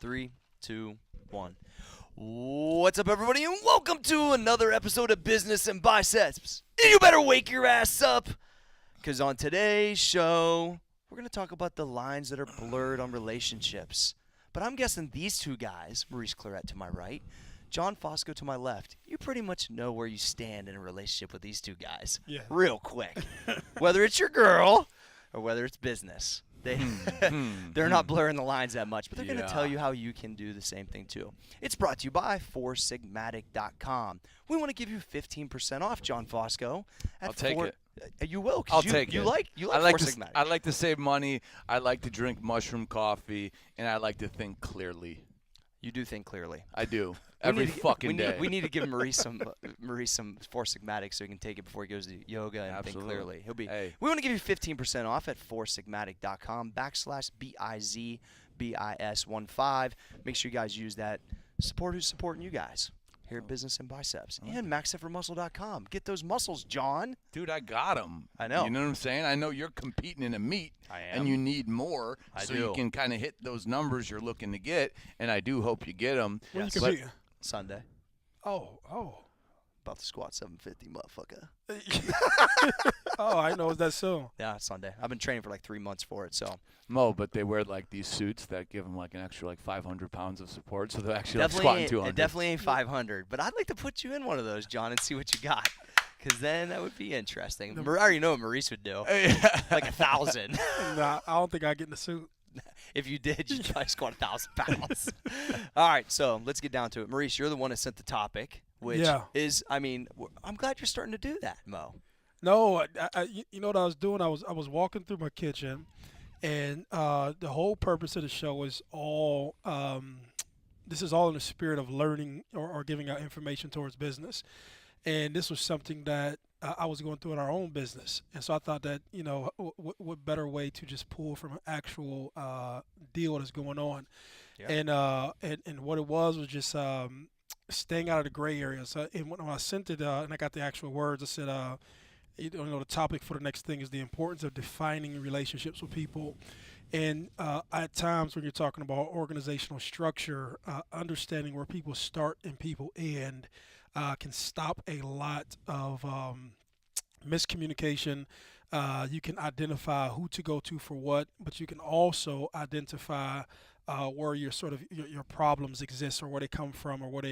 3, 2, 1. What's up, everybody, and welcome to another episode of Business and Biceps. And you better wake your ass up, because on today's show, we're going to talk about the lines that are blurred on relationships. But I'm guessing these two guys, Maurice Claret to my right, John Fosco to my left, you pretty much know where you stand in a relationship with these two guys. Yeah. Real quick. Whether it's your girl or whether it's business. They're not blurring the lines that much, but they're going to tell you how you can do the same thing too. It's brought to you by foursigmatic.com. We want to give you 15% off, John Fosco. I'll take it. You will. I'll take it. You like I like Four Sigmatic. I like to save money. I like to drink mushroom coffee, and I like to think clearly. You do think clearly. I do. Every fucking day. We need to give Maurice some Four Sigmatic so he can take it before he goes to yoga and think clearly. We want to give you 15% off at foursigmatic.com/BIZBIS15. Make sure you guys use that. Support who's supporting you guys here at Business and Biceps. And maxefformuscle.com. Get those muscles, John. Dude, I got them. I know. You know what I'm saying? I know you're competing in a meet. I am. And you need more you can kind of hit those numbers you're looking to get, and I do hope you get them. When you competing? Sunday. Oh. About to squat 750, motherfucker. Oh, I know. Is that soon? Yeah, it's Sunday. I've been training for like 3 months for it, so. Mo, but they wear like these suits that give them like an extra like 500 pounds of support, so they're actually like squatting 200. It definitely ain't 500, but I'd like to put you in one of those, John, and see what you got, because then that would be interesting. I already know what Maurice would do. Like 1,000. Nah, I don't think I get in the suit. If you did, you'd probably squat 1,000 pounds. All right, so let's get down to it. Maurice, you're the one that sent the topic, which is, I'm glad you're starting to do that, Mo. No, you know what I was doing? I was walking through my kitchen, and the whole purpose of the show is all this is all in the spirit of learning or giving out information towards business. And this was something that I was going through in our own business. And so I thought that, what better way to just pull from an actual deal that's going on. Yeah. And what it was just staying out of the gray areas. And when I sent it and I got the actual words, I said, the topic for the next thing is the importance of defining relationships with people. And at times when you're talking about organizational structure, understanding where people start and people end can stop a lot of miscommunication. You can identify who to go to for what, but you can also identify where your your problems exist or where they come from or what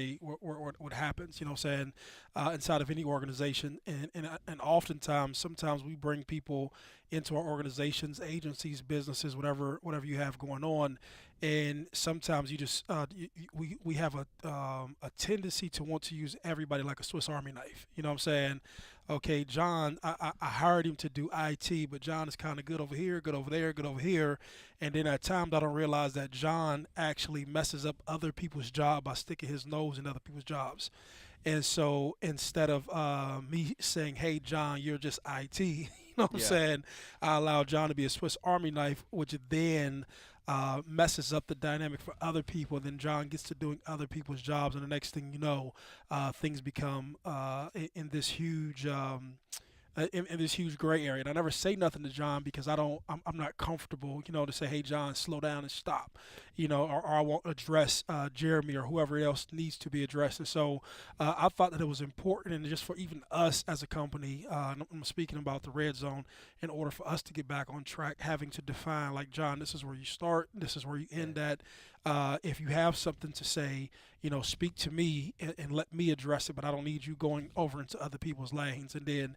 happens. You know what I'm saying? Inside of any organization, and oftentimes, sometimes we bring people into our organizations, agencies, businesses, whatever you have going on. And sometimes you just we have a tendency to want to use everybody like a Swiss Army knife. You know what I'm saying? Okay, John, I hired him to do IT, but John is kind of good over here, good over there, good over here. And then at times I don't realize that John actually messes up other people's job by sticking his nose in other people's jobs. And so instead of me saying, hey, John, you're just IT, you know what I'm saying? I allow John to be a Swiss Army knife, which then messes up the dynamic for other people. Then John gets to doing other people's jobs, and the next thing you know, things become in this huge in this huge gray area. And I never say nothing to John because I'm not comfortable, to say, hey, John, slow down and stop, or I won't address Jeremy or whoever else needs to be addressed. And so I thought that it was important, and just for even us as a company, I'm speaking about the red zone, in order for us to get back on track, having to define, like, John, this is where you start, this is where you end at. If you have something to say, speak to me and let me address it, but I don't need you going over into other people's lanes. And then,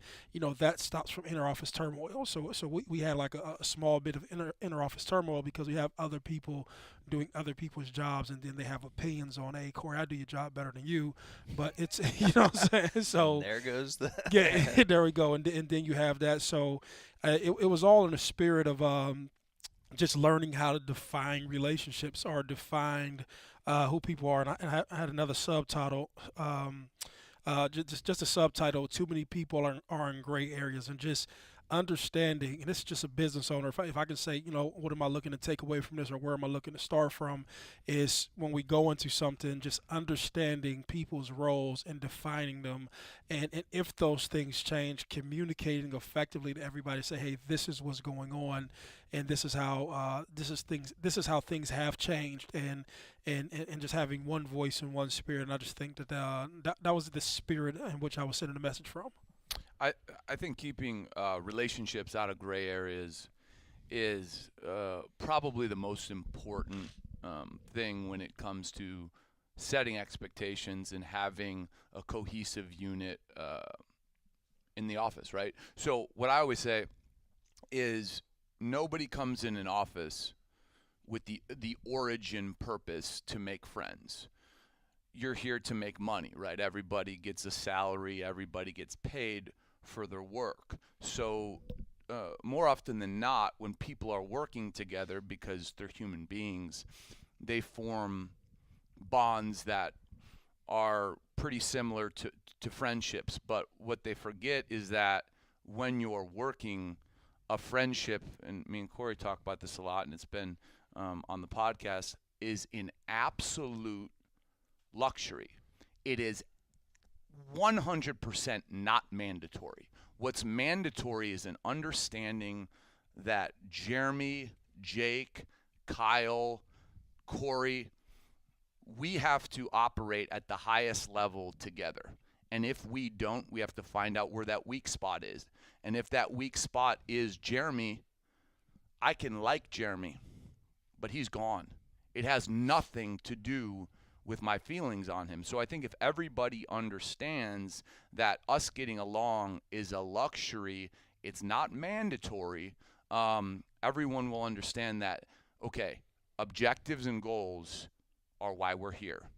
that stops from inter-office turmoil. So we had like a small bit of inter-office turmoil because we have other people doing other people's jobs, and then they have opinions on, hey, Corey, I do your job better than you. But it's, you know what I'm saying? So there goes the yeah, there we go. And then you have that. So it was all in the spirit of just learning how to define relationships or define who people are. And I had another subtitle, just a subtitle, too many people are in gray areas. And just understanding, and this is just a business owner, if I can say, what am I looking to take away from this, or where am I looking to start from, is when we go into something, just understanding people's roles and defining them, and if those things change, communicating effectively to everybody, say, hey, this is what's going on, and this is how things have changed, and just having one voice and one spirit. And I just think that was the spirit in which I was sending the message from. I think keeping relationships out of gray areas is probably the most important thing when it comes to setting expectations and having a cohesive unit in the office, right? So what I always say is nobody comes in an office with the origin purpose to make friends. You're here to make money, right? Everybody gets a salary, everybody gets paid for their work. So more often than not, when people are working together because they're human beings, they form bonds that are pretty similar to friendships. But what they forget is that when you're working, a friendship, and me and Corey talk about this a lot, and it's been on the podcast, is an absolute luxury. It is 100% not mandatory. What's mandatory is an understanding that Jeremy, Jake, Kyle, Corey, we have to operate at the highest level together. And if we don't, we have to find out where that weak spot is. And if that weak spot is Jeremy, I can like Jeremy, but he's gone. It has nothing to do with my feelings on him. So I think if everybody understands that us getting along is a luxury, it's not mandatory, everyone will understand that, okay, objectives and goals are why we're here.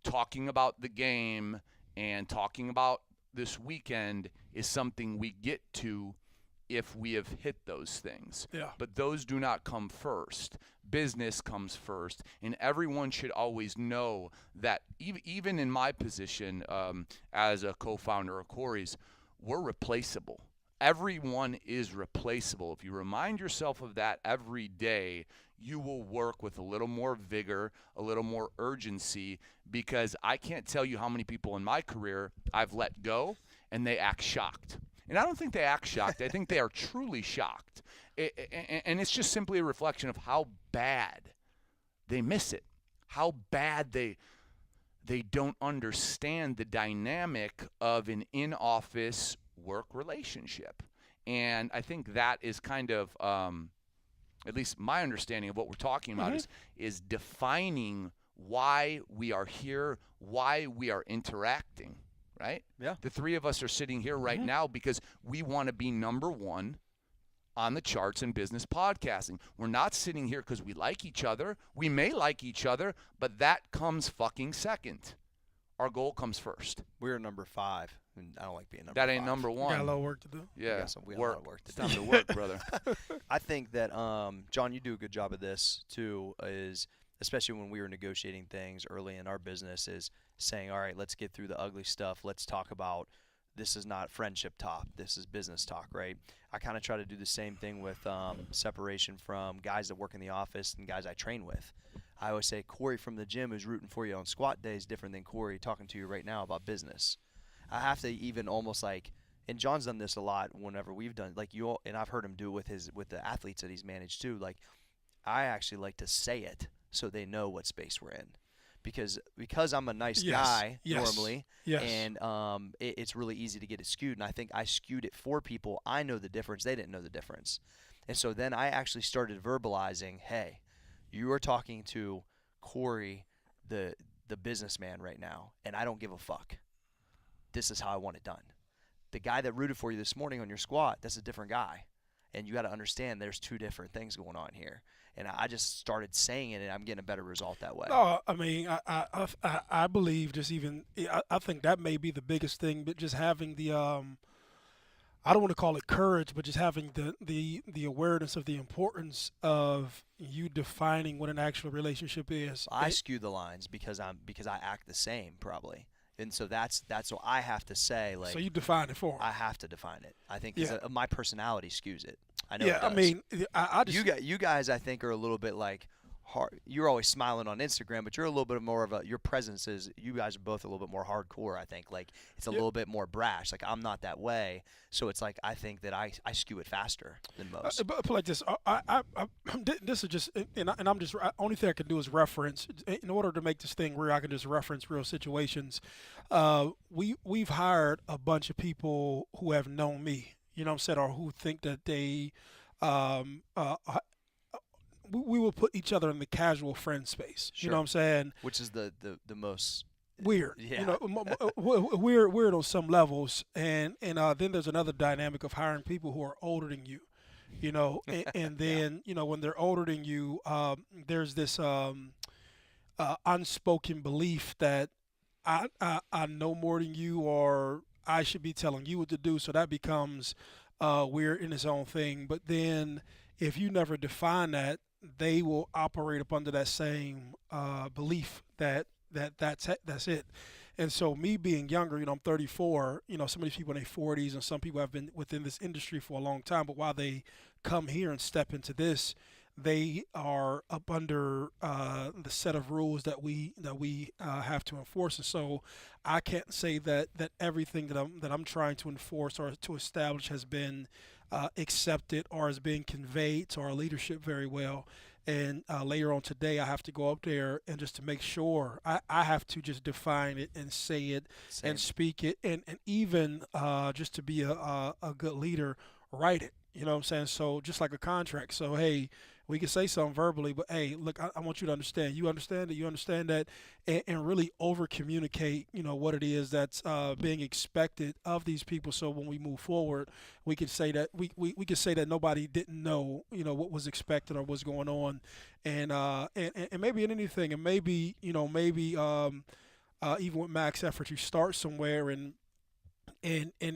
Talking about the game and talking about this weekend is something we get to if we have hit those things. Yeah. But those do not come first. Business comes first, and everyone should always know that even in my position as a co-founder of Corey's, we're replaceable. Everyone is replaceable. If you remind yourself of that every day, you will work with a little more vigor, a little more urgency, because I can't tell you how many people in my career I've let go and they act shocked. And I don't think they act shocked. I think they are truly shocked. And it's just simply a reflection of how bad they miss it, how bad they don't understand the dynamic of an in-office work relationship. And I think that is kind of, at least my understanding of what we're talking about, is defining why we are here, why we are interacting, right? Yeah. The three of us are sitting here right now because we want to be number one on the charts in business podcasting. We're not sitting here because we like each other. We may like each other, but that comes fucking second. Our goal comes first. We're number 5, and I don't like being number That 5. ain't number Got one. a little work to do. Yeah, we got a lot of work to It's do. time to work, brother. I think that, John, you do a good job of this, too, is especially when we were negotiating things early in our business, is saying, all right, let's get through the ugly stuff. Let's talk about this is not friendship talk. This is business talk, right? I kind of try to do the same thing with separation from guys that work in the office and guys I train with. I always say Corey from the gym who's rooting for you on squat day is different than Corey talking to you right now about business. I have to even almost like, and John's done this a lot whenever we've done, like you all, and I've heard him do it with the athletes that he's managed too. Like I actually like to say it so they know what space we're in. Because I'm a nice guy normally, and it's really easy to get it skewed. And I think I skewed it for people. I know the difference. They didn't know the difference. And so then I actually started verbalizing, hey, you are talking to Corey, the businessman right now, and I don't give a fuck. This is how I want it done. The guy that rooted for you this morning on your squat, that's a different guy. And you got to understand there's two different things going on here. And I just started saying it, and I'm getting a better result that way. No, I mean, I believe just even I think that may be the biggest thing, but just having the I don't want to call it courage, but just having the awareness of the importance of you defining what an actual relationship is. I skew the lines because I act the same probably. And so that's what I have to say. Like, So you define it for 'em. I have to define it. I think 'cause Yeah. my personality skews it. I know Yeah, it does. I mean, I just You guys, I think, are a little bit like hard. You're always smiling on Instagram, but you're a little bit more of a. Your presence is. You guys are both a little bit more hardcore. I think, like it's a Yeah. little bit more brash. Like I'm not that way, so it's like I think that I skew it faster than most. But like this, this is just, and I'm just, only thing I can do is reference. In order to make this thing real, I can just reference real situations. We've hired a bunch of people who have known me, you know what I'm saying, or who think that they, um, uh, uh, we will put each other in the casual friend space. You know Sure. what I'm saying? Which is the most Weird, Yeah. you know, weird on some levels, and then there's another dynamic of hiring people who are older than you, you know, and then you know when they're older than you, there's this unspoken belief that I know more than you, or I should be telling you what to do, so that becomes weird in its own thing. But then if you never define that, they will operate up under that same belief that's it. And so me being younger, you know, I'm 34, you know, some of these people in their 40s and some people have been within this industry for a long time, but while they come here and step into this, they are up under the set of rules that we have to enforce. And so I can't say that everything that I'm trying to enforce or to establish has been accepted or is being conveyed to our leadership very well. And later on today, I have to go up there and just to make sure I have to just define it and say it Same. and speak it, and even just to be a good leader, write it. You know what I'm saying? So just like a contract. So hey, we can say something verbally, but hey, look, I want you to understand. You understand it. You understand that, and really over communicate. You know what it is that's being expected of these people. So when we move forward, we could say that we could say that nobody didn't know, you know, what was expected or what's going on, and maybe in anything, and maybe even with max effort, you start somewhere and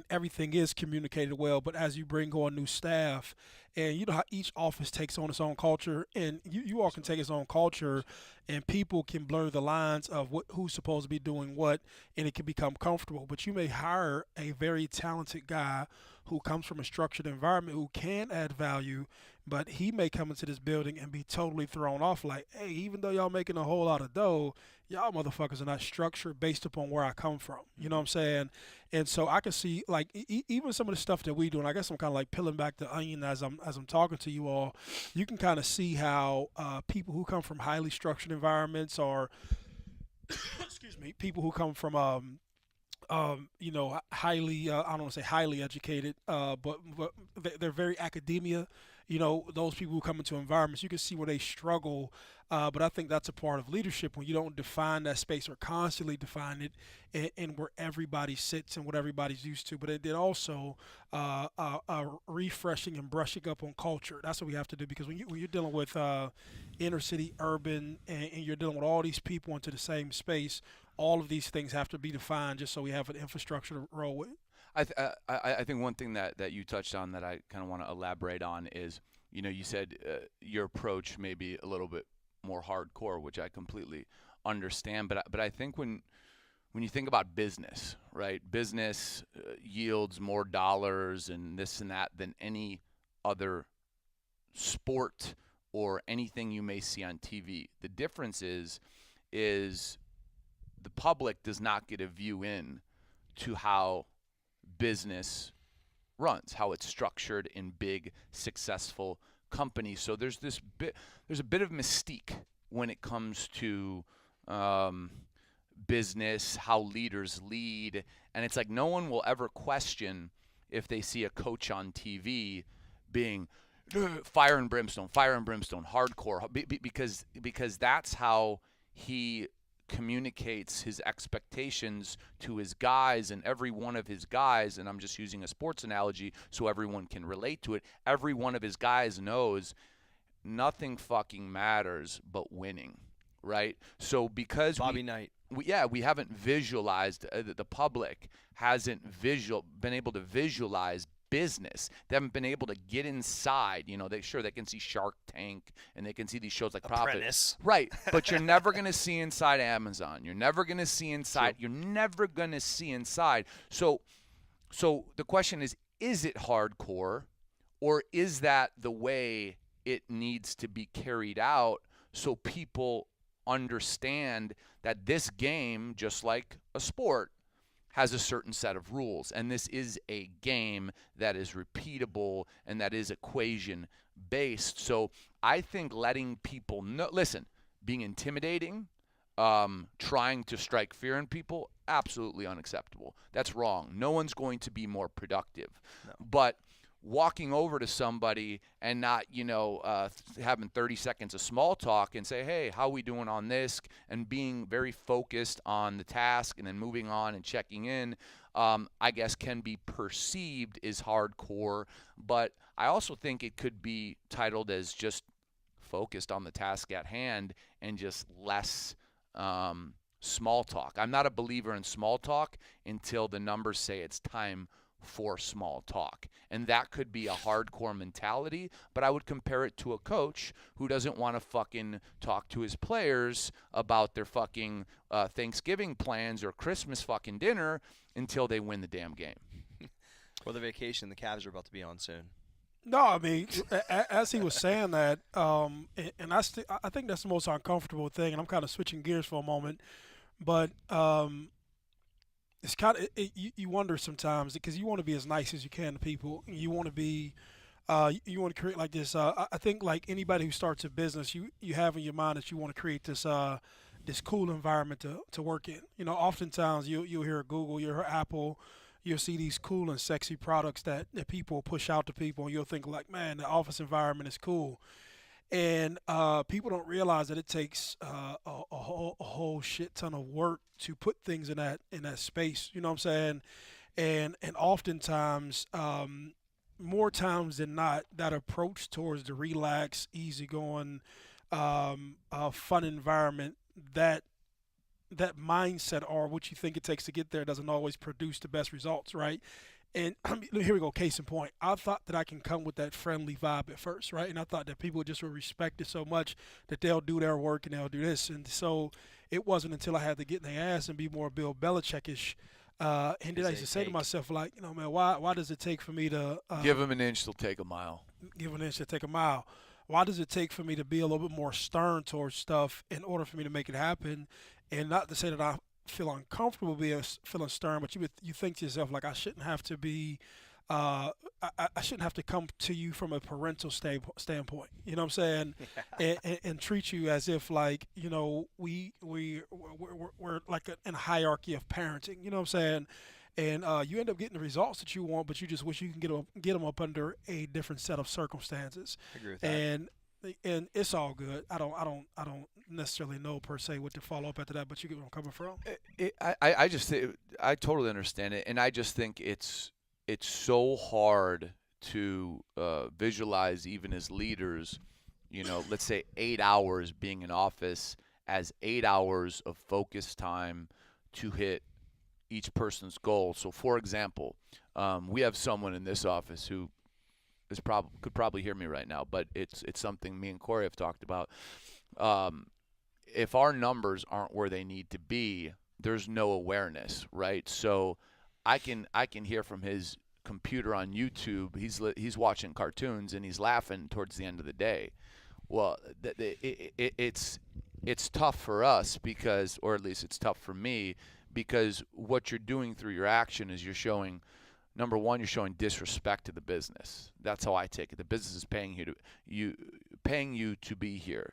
everything is communicated well, but as you bring on new staff, and you know how each office takes on its own culture, and you all can take its own culture, and people can blur the lines of who's supposed to be doing what, and it can become comfortable. But you may hire a very talented guy who comes from a structured environment who can add value, but he may come into this building and be totally thrown off like, hey, even though y'all making a whole lot of dough, y'all motherfuckers are not structured based upon where I come from. You know what I'm saying? And so I can see like even some of the stuff that we do, and I guess I'm kind of like peeling back the onion as I'm talking to you all. You can kind of see how people who come from highly structured environments, or excuse me, people who come from you know, highly, I don't want to say highly educated, but they're very academia. You know, those people who come into environments, you can see where they struggle. But I think that's a part of leadership when you don't define that space or constantly define it and where everybody sits and what everybody's used to. But it did also refreshing and brushing up on culture. That's what we have to do, because when you're dealing with inner city, urban, and you're dealing with all these people into the same space, all of these things have to be defined just so we have an infrastructure to roll with. I think one thing that you touched on that I kind of want to elaborate on is, you know, you said your approach may be a little bit more hardcore, which I completely understand. But I think when you think about business, right? Business yields more dollars and this and that than any other sport or anything you may see on TV. The difference is the public does not get a view in to how business runs, how it's structured in big, successful companies. So there's a bit of mystique when it comes to business, how leaders lead, and it's like no one will ever question if they see a coach on TV being fire and brimstone, hardcore, because that's how he communicates his expectations to his guys, and every one of his guys, and I'm just using a sports analogy so everyone can relate to it, every one of his guys knows nothing fucking matters but winning, right? So because Bobby Knight. we haven't visualized, the public hasn't been able to visualize business. They haven't been able to get inside. You know, they can see Shark Tank and they can see these shows like Apprentice. Profit. Right, but you're never going to see inside Amazon. You're never going to see inside. True. You're never going to see inside. So the question is it hardcore, or is that the way it needs to be carried out so people understand that this game, just like a sport, has a certain set of rules, and this is a game that is repeatable and that is equation based. So I think letting people know, listen, being intimidating, trying to strike fear in people, absolutely unacceptable. That's wrong. No one's going to be more productive. No. But walking over to somebody and not, having 30 seconds of small talk and say, hey, how we doing on this? And being very focused on the task and then moving on and checking in, I guess can be perceived as hardcore. But I also think it could be titled as just focused on the task at hand and just less small talk. I'm not a believer in small talk until the numbers say it's time for small talk. And that could be a hardcore mentality, but I would compare it to a coach who doesn't want to fucking talk to his players about their fucking Thanksgiving plans or Christmas fucking dinner until they win the damn game. Or the vacation the Cavs are about to be on soon. No, I mean, as he was saying that, and I think that's the most uncomfortable thing, and I'm kind of switching gears for a moment, but it's kind of you wonder sometimes because you want to be as nice as you can to people. You want to be, you want to create like this. I think like anybody who starts a business, you have in your mind that you want to create this this cool environment to work in. You know, oftentimes you'll hear Google, you'll hear Apple. You'll see these cool and sexy products that people push out to people, and you'll think like, man, the office environment is cool. And people don't realize that it takes a whole shit ton of work to put things in that space. You know what I'm saying? And oftentimes, more times than not, that approach towards the relaxed, easygoing, fun environment, that mindset or what you think it takes to get there doesn't always produce the best results, right? And here we go, case in point. I thought that I can come with that friendly vibe at first, right? And I thought that people just would respect it so much that they'll do their work and they'll do this. And so it wasn't until I had to get in their ass and be more Bill Belichick-ish. And then I used to say to myself, like, man, why does it take for me to give them an inch, they'll take a mile. Give an inch, they'll take a mile. Why does it take for me to be a little bit more stern towards stuff in order for me to make it happen? And not to say that I feel uncomfortable feeling stern, but you think to yourself like I shouldn't have to be, I shouldn't have to come to you from a parental standpoint. You know what I'm saying? And treat you as if like we're like in a hierarchy of parenting. You know what I'm saying? And you end up getting the results that you want, but you just wish you can get them up under a different set of circumstances. I agree with that. And it's all good. I don't necessarily know per se what to follow up after that, but you get where I'm coming from. I just think I totally understand it, and I just think it's so hard to visualize even as leaders. You know, let's say 8 hours being in office as 8 hours of focus time to hit each person's goal. So, for example, we have someone in this office who could probably hear me right now, but it's something me and Corey have talked about. If our numbers aren't where they need to be, there's no awareness, right? So I can hear from his computer on YouTube. He's watching cartoons and he's laughing towards the end of the day. Well, it's tough for us because, or at least it's tough for me, because what you're doing through your action is you're showing. Number one, you're showing disrespect to the business. That's how I take it. The business is paying you to be here.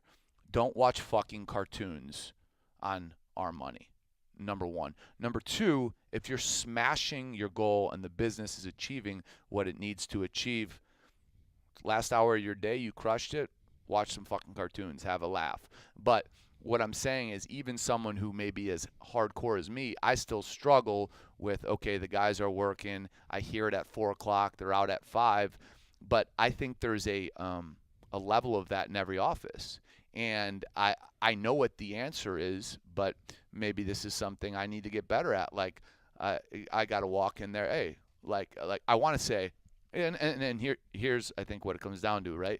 Don't watch fucking cartoons on our money. Number one. Number two, if you're smashing your goal and the business is achieving what it needs to achieve, last hour of your day, you crushed it. Watch some fucking cartoons. Have a laugh. But what I'm saying is even someone who may be as hardcore as me, I still struggle with, okay, the guys are working. I hear it at 4 o'clock. They're out at 5. But I think there's a level of that in every office. And I know what the answer is, but maybe this is something I need to get better at. Like, I got to walk in there. Hey, like I want to say, And here's I think what it comes down to, right?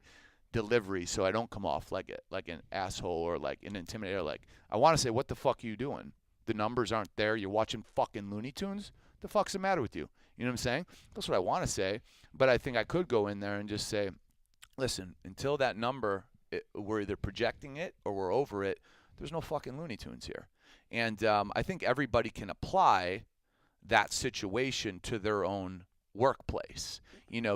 Delivery, so I don't come off like an asshole or like an intimidator. Like, I want to say, what the fuck are you doing? The numbers aren't there. You're watching fucking Looney Tunes. The fuck's the matter with you? You know what I'm saying? That's what I want to say. But I think I could go in there and just say, listen, until that number, we're either projecting it or we're over it. There's no fucking Looney Tunes here. And I think everybody can apply that situation to their own workplace,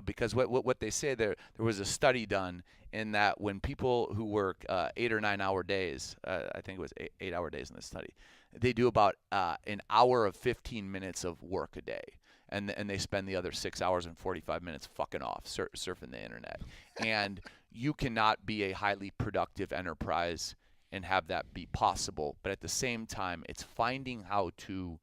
because what they say, there was a study done in that when people who work 8 or 9 hour days, I think it was 8 hour days in this study, they do about an hour of 15 minutes of work a day. And they spend the other 6 hours and 45 minutes fucking off surfing the internet. And you cannot be a highly productive enterprise and have that be possible. But at the same time, it's finding how to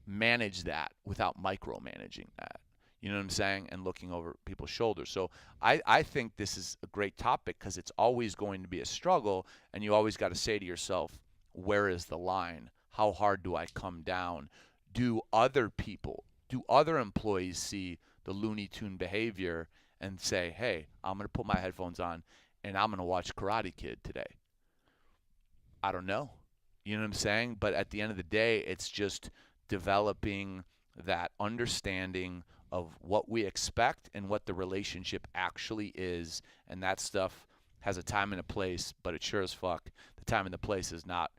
manage that without micromanaging that. You know what I'm saying? And looking over people's shoulders. So I think this is a great topic because it's always going to be a struggle, and you always got to say to yourself, where is the line? How hard do I come down? Do other employees see the Looney Tune behavior and say, hey, I'm going to put my headphones on and I'm going to watch Karate Kid today? I don't know. You know what I'm saying? But at the end of the day, it's just developing that understanding of what we expect and what the relationship actually is. And that stuff has a time and a place, but it sure as fuck, the time and the place is not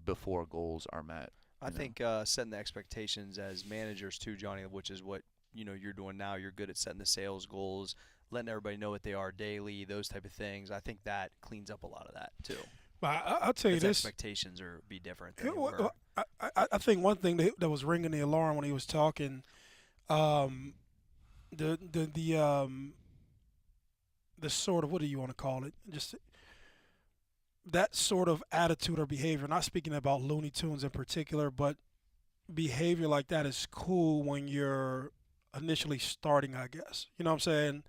before goals are met. I think setting the expectations as managers too, Johnny, which is what you're doing now. You're good at setting the sales goals, letting everybody know what they are daily, those type of things. I think that cleans up a lot of that too. But I'll tell you this: expectations are be different. I think one thing that was ringing the alarm when he was talking, the sort of, what do you want to call it? Just that sort of attitude or behavior. Not speaking about Looney Tunes in particular, but behavior like that is cool when you're initially starting, I guess. You know what I'm saying?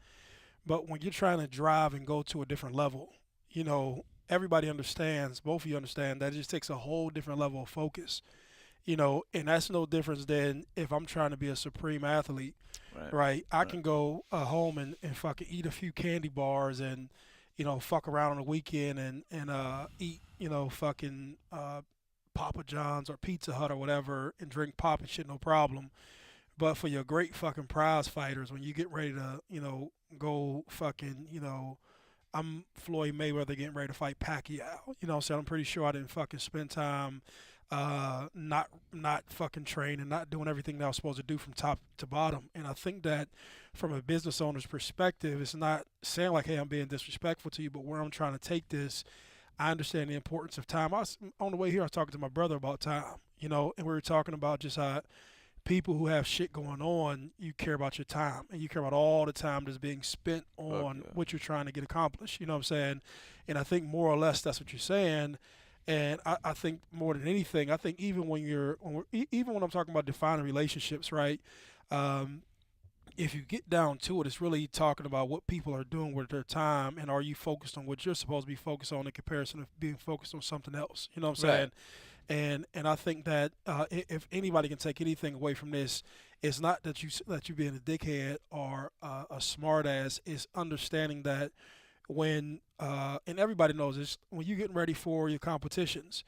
But when you're trying to drive and go to a different level, everybody understands, both of you understand, that it just takes a whole different level of focus. And that's no difference than if I'm trying to be a supreme athlete, right? I can go home and fucking eat a few candy bars and, fuck around on the weekend and eat, fucking Papa John's or Pizza Hut or whatever and drink pop and shit, no problem. But for your great fucking prize fighters, when you get ready to, go fucking, I'm Floyd Mayweather getting ready to fight Pacquiao. So I'm pretty sure I didn't fucking spend time not fucking training, not doing everything that I was supposed to do from top to bottom. And I think that from a business owner's perspective, it's not saying like, hey, I'm being disrespectful to you, but where I'm trying to take this, I understand the importance of time. On the way here, I was talking to my brother about time, and we were talking about just how people who have shit going on, you care about your time, and you care about all the time that's being spent on what you're trying to get accomplished. You know what I'm saying? And I think more or less that's what you're saying. And I think more than anything, I think even when I'm talking about defining relationships, right? If you get down to it, it's really talking about what people are doing with their time, and are you focused on what you're supposed to be focused on in comparison of being focused on something else. You know what I'm saying? And I think that if anybody can take anything away from this, it's not that you being a dickhead or a smart ass. It's understanding that when and everybody knows this, when you're getting ready for your competitions,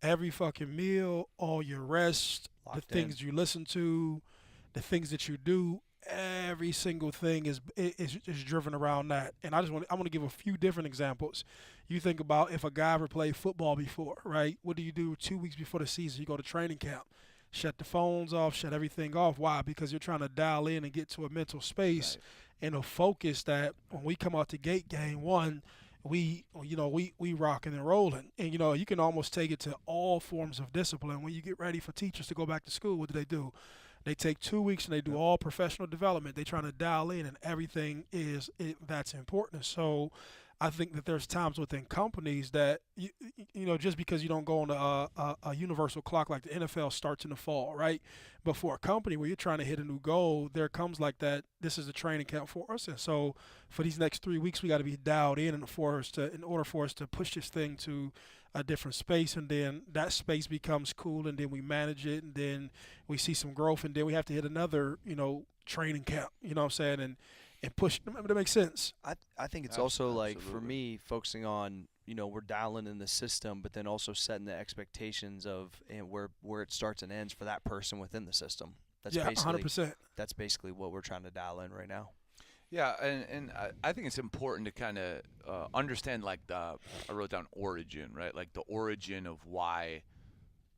every fucking meal, all your rest, the things you listen to, the things that you do, every single thing is driven around that. And I want to give a few different examples. You think about if a guy ever played football before, right? What do you do 2 weeks before the season? You go to training camp, shut the phones off, shut everything off. Why? Because you're trying to dial in and get to a mental space and a focus that when we come out to gate game one, we rocking and rolling. And, you can almost take it to all forms of discipline. When you get ready for teachers to go back to school, what do? They take 2 weeks and they do all professional development. They're trying to dial in, and everything that's important. So I think that there's times within companies that just because you don't go on a universal clock like the NFL starts in the fall, right? But for a company where you're trying to hit a new goal, there comes like that. This is a training camp for us, and so for these next 3 weeks, we got to be dialed in order for us to push this thing to a different space, and then that space becomes cool, and then we manage it, and then we see some growth, and then we have to hit another training camp. You know what I'm saying? And push. That makes sense. I think it's also like for Absolutely. me focusing on we're dialing in the system, but then also setting the expectations of and where it starts and ends for that person within the system. That's Yeah, basically 100%. that's basically what we're trying to dial in right now. Yeah, and I think it's important to kind of understand like I wrote down origin, right? Like the origin of why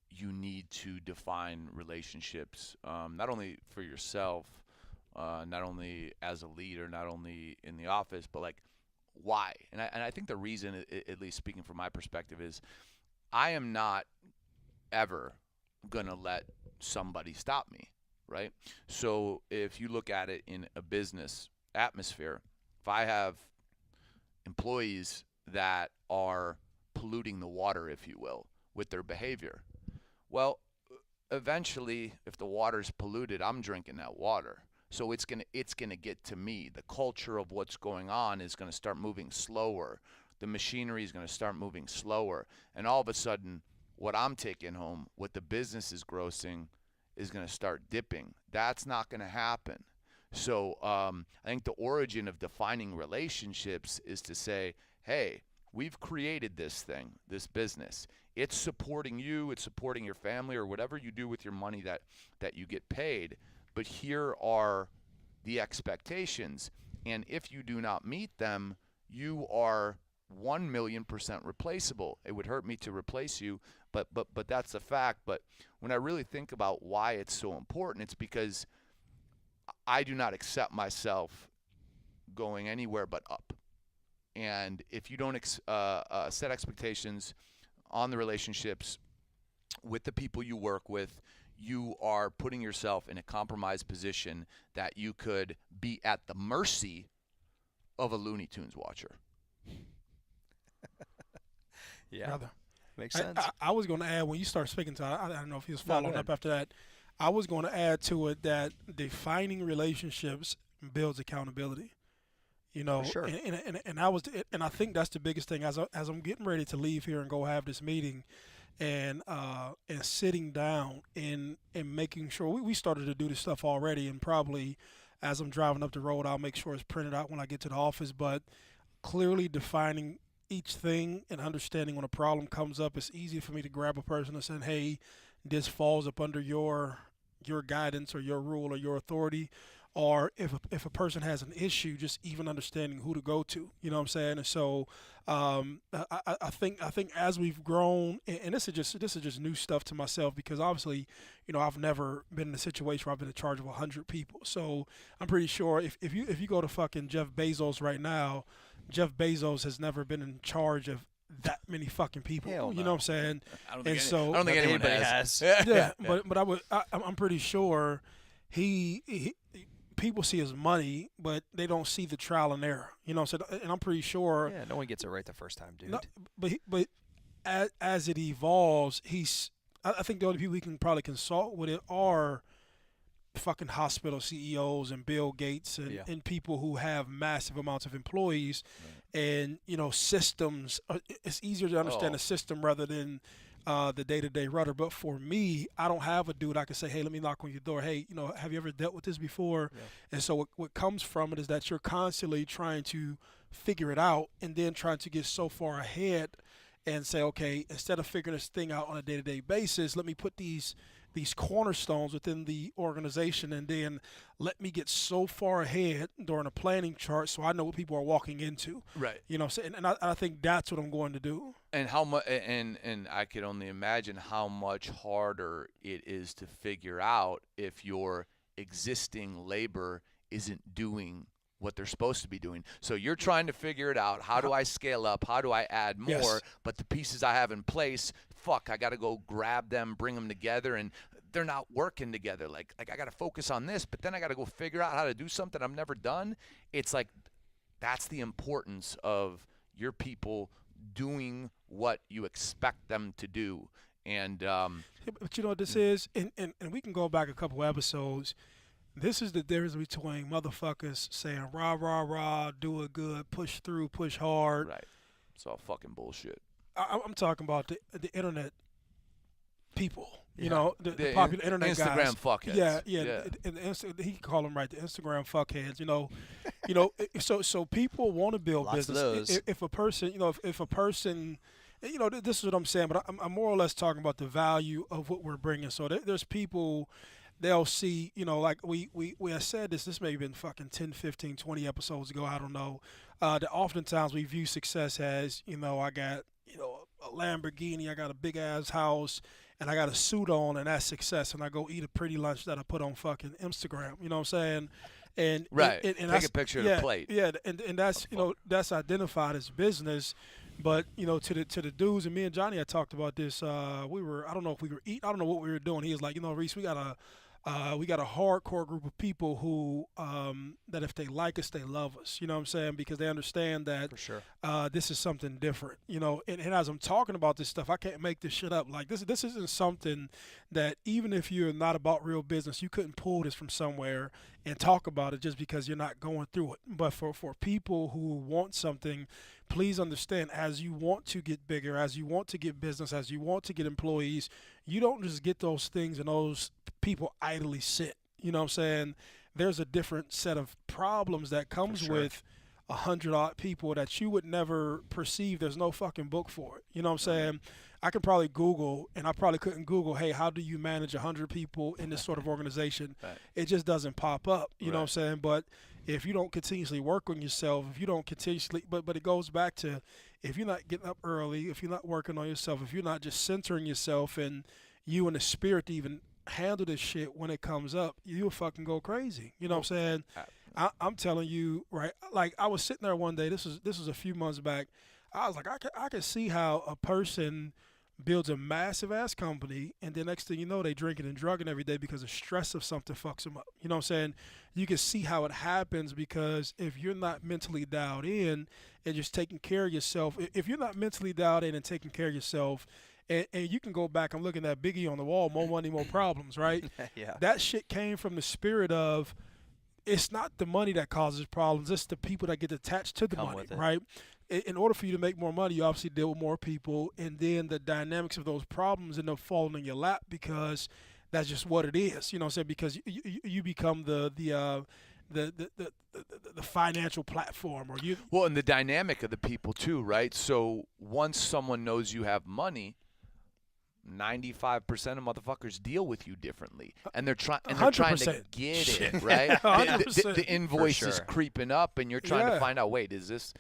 you need to define relationships, not only for yourself, not only as a leader, not only in the office, but like why. And I think the reason, at least speaking from my perspective, is I am not ever gonna let somebody stop me, right? So if you look at it in a business atmosphere, if I have employees that are polluting the water, if you will, with their behavior, well, eventually, if the water's polluted, I'm drinking that water. So it's gonna get to me. The culture of what's going on is gonna start moving slower. The machinery is gonna start moving slower, and all of a sudden, what I'm taking home, what the business is grossing, is gonna start dipping. That's not gonna happen. So I think the origin of defining relationships is to say, hey, we've created this thing, this business. It's supporting you, it's supporting your family, or whatever you do with your money that you get paid. But here are the expectations. And if you do not meet them, you are 1,000,000% replaceable. It would hurt me to replace you, but that's a fact. But when I really think about why it's so important, it's because I do not accept myself going anywhere but up. And if you don't set expectations on the relationships with the people you work with, you are putting yourself in a compromised position that you could be at the mercy of a Looney Tunes watcher. Yeah, Brother. makes I, sense. I, I was going to add when you start speaking to I don't know if he was No, go following ahead. up after that. I was going to add to it that defining relationships builds accountability. sure. And I think that's the biggest thing as I'm getting ready to leave here and go have this meeting, and sitting down and making sure we started to do this stuff already, and probably as I'm driving up the road I'll make sure it's printed out when I get to the office, but clearly defining each thing and understanding when a problem comes up. It's easy for me to grab a person and say, hey, this falls up under your guidance or your rule or your authority. Or if a person has an issue, just even understanding who to go to, you know what I'm saying? And so I think as we've grown, and this is just new stuff to myself, because obviously, I've never been in a situation where I've been in charge of 100 people. So I'm pretty sure if you go to fucking Jeff Bezos right now, Jeff Bezos has never been in charge of that many fucking people. Hell You know no. what I'm saying? I don't And think, so I don't think Not that anyone anybody has. has. yeah, I'm pretty sure he people see his money, but they don't see the trial and error. You know what I'm saying? And I'm pretty sure. Yeah, no one gets it right the first time, dude. No, but as it evolves, I think the only people he can probably consult with it are fucking hospital CEOs and Bill Gates and, Yeah. and people who have massive amounts of employees, and systems. It's easier to understand Oh. a system rather than the day-to-day rudder. But for me, I don't have a dude I can say, hey, let me knock on your door. Hey, have you ever dealt with this before? Yeah. And so what comes from it is that you're constantly trying to figure it out, and then trying to get so far ahead and say, okay, instead of figuring this thing out on a day-to-day basis, let me put these cornerstones within the organization, and then let me get so far ahead during a planning chart so I know what people are walking into. Right. You know what I'm saying? And I think that's what I'm going to do. And how much? And I could only imagine how much harder it is to figure out if your existing labor isn't doing what they're supposed to be doing. So you're trying to figure it out. How do I scale up? How do I add more? Yes. But the pieces I have in place, I got to go grab them, bring them together, and they're not working together. Like I got to focus on this, but then I got to go figure out how to do something I've never done. It's like that's the importance of your people doing what you expect them to do. And But you know what this is? And we can go back a couple episodes. This is the difference between motherfuckers saying rah, rah, rah, do it good, push through, push hard. right, it's all fucking bullshit. I'm talking about the internet people. You Yeah. know, the popular internet Instagram guys. fuckheads. Yeah. And he can call them right, the Instagram fuckheads. So people want to build Lots of business. those. If a person, if a person, this is what I'm saying. But I'm more or less talking about the value of what we're bringing. So there's people. They'll see, like we have said this may have been fucking 10, 15, 20 episodes ago, I don't know, that oftentimes we view success as, I got, a Lamborghini, I got a big-ass house, and I got a suit on, and that's success, and I go eat a pretty lunch that I put on fucking Instagram, you know what I'm saying? And Right. and Take a picture of the plate. Yeah, and that's, that's identified as business. But to the dudes, and me and Johnny had talked about this. I don't know if we were eating. I don't know what we were doing. He was like, Reese, we got a hardcore group of people who that if they like us, they love us. You know what I'm saying? Because they understand that For sure. this is something different. And as I'm talking about this stuff, I can't make this shit up. Like this isn't something that even if you're not about real business, you couldn't pull this from somewhere and talk about it just because you're not going through it. But for people who want something, please understand, as you want to get bigger, as you want to get business, as you want to get employees, you don't just get those things and those people idly sit. You know what I'm saying? There's a different set of problems that comes sure. with 100-odd people that you would never perceive. There's no fucking book for it. You know what I'm saying? I could probably Google, and I probably couldn't Google, hey, how do you manage 100 people in this sort of organization? Right. It just doesn't pop up. You know what I'm Right. saying? But if you don't continuously work on yourself, if you don't continuously, but it goes back to, if you're not getting up early, if you're not working on yourself, if you're not just centering yourself and you and the spirit to even handle this shit when it comes up, you'll fucking go crazy. You know what I'm saying? I'm telling you, right? Like I was sitting there one day. This was a few months back. I was like, I can see how a person builds a massive ass company, and the next thing you know, they drinking and drugging every day because the stress of something fucks them up. You know what I'm saying? You can see how it happens because if you're not mentally dialed in and just taking care of yourself, if you're not mentally dialed in and taking care of yourself, and you can go back, I'm looking at Biggie on the wall, more money, more problems, right? Yeah. That shit came from the spirit of, it's not the money that causes problems, it's the people that get attached to the Come money, with it. right? In order for you to make more money, you obviously deal with more people, and then the dynamics of those problems end up falling in your lap because that's just what it is. You know what I'm saying? Because you become the financial platform, or you. Well, and the dynamic of the people too, right? So once someone knows you have money, 95% of motherfuckers deal with you differently, and they're trying to 100%. get it right. 100%. The invoice is sure. creeping up, and you're trying Yeah. to find out. Wait, is this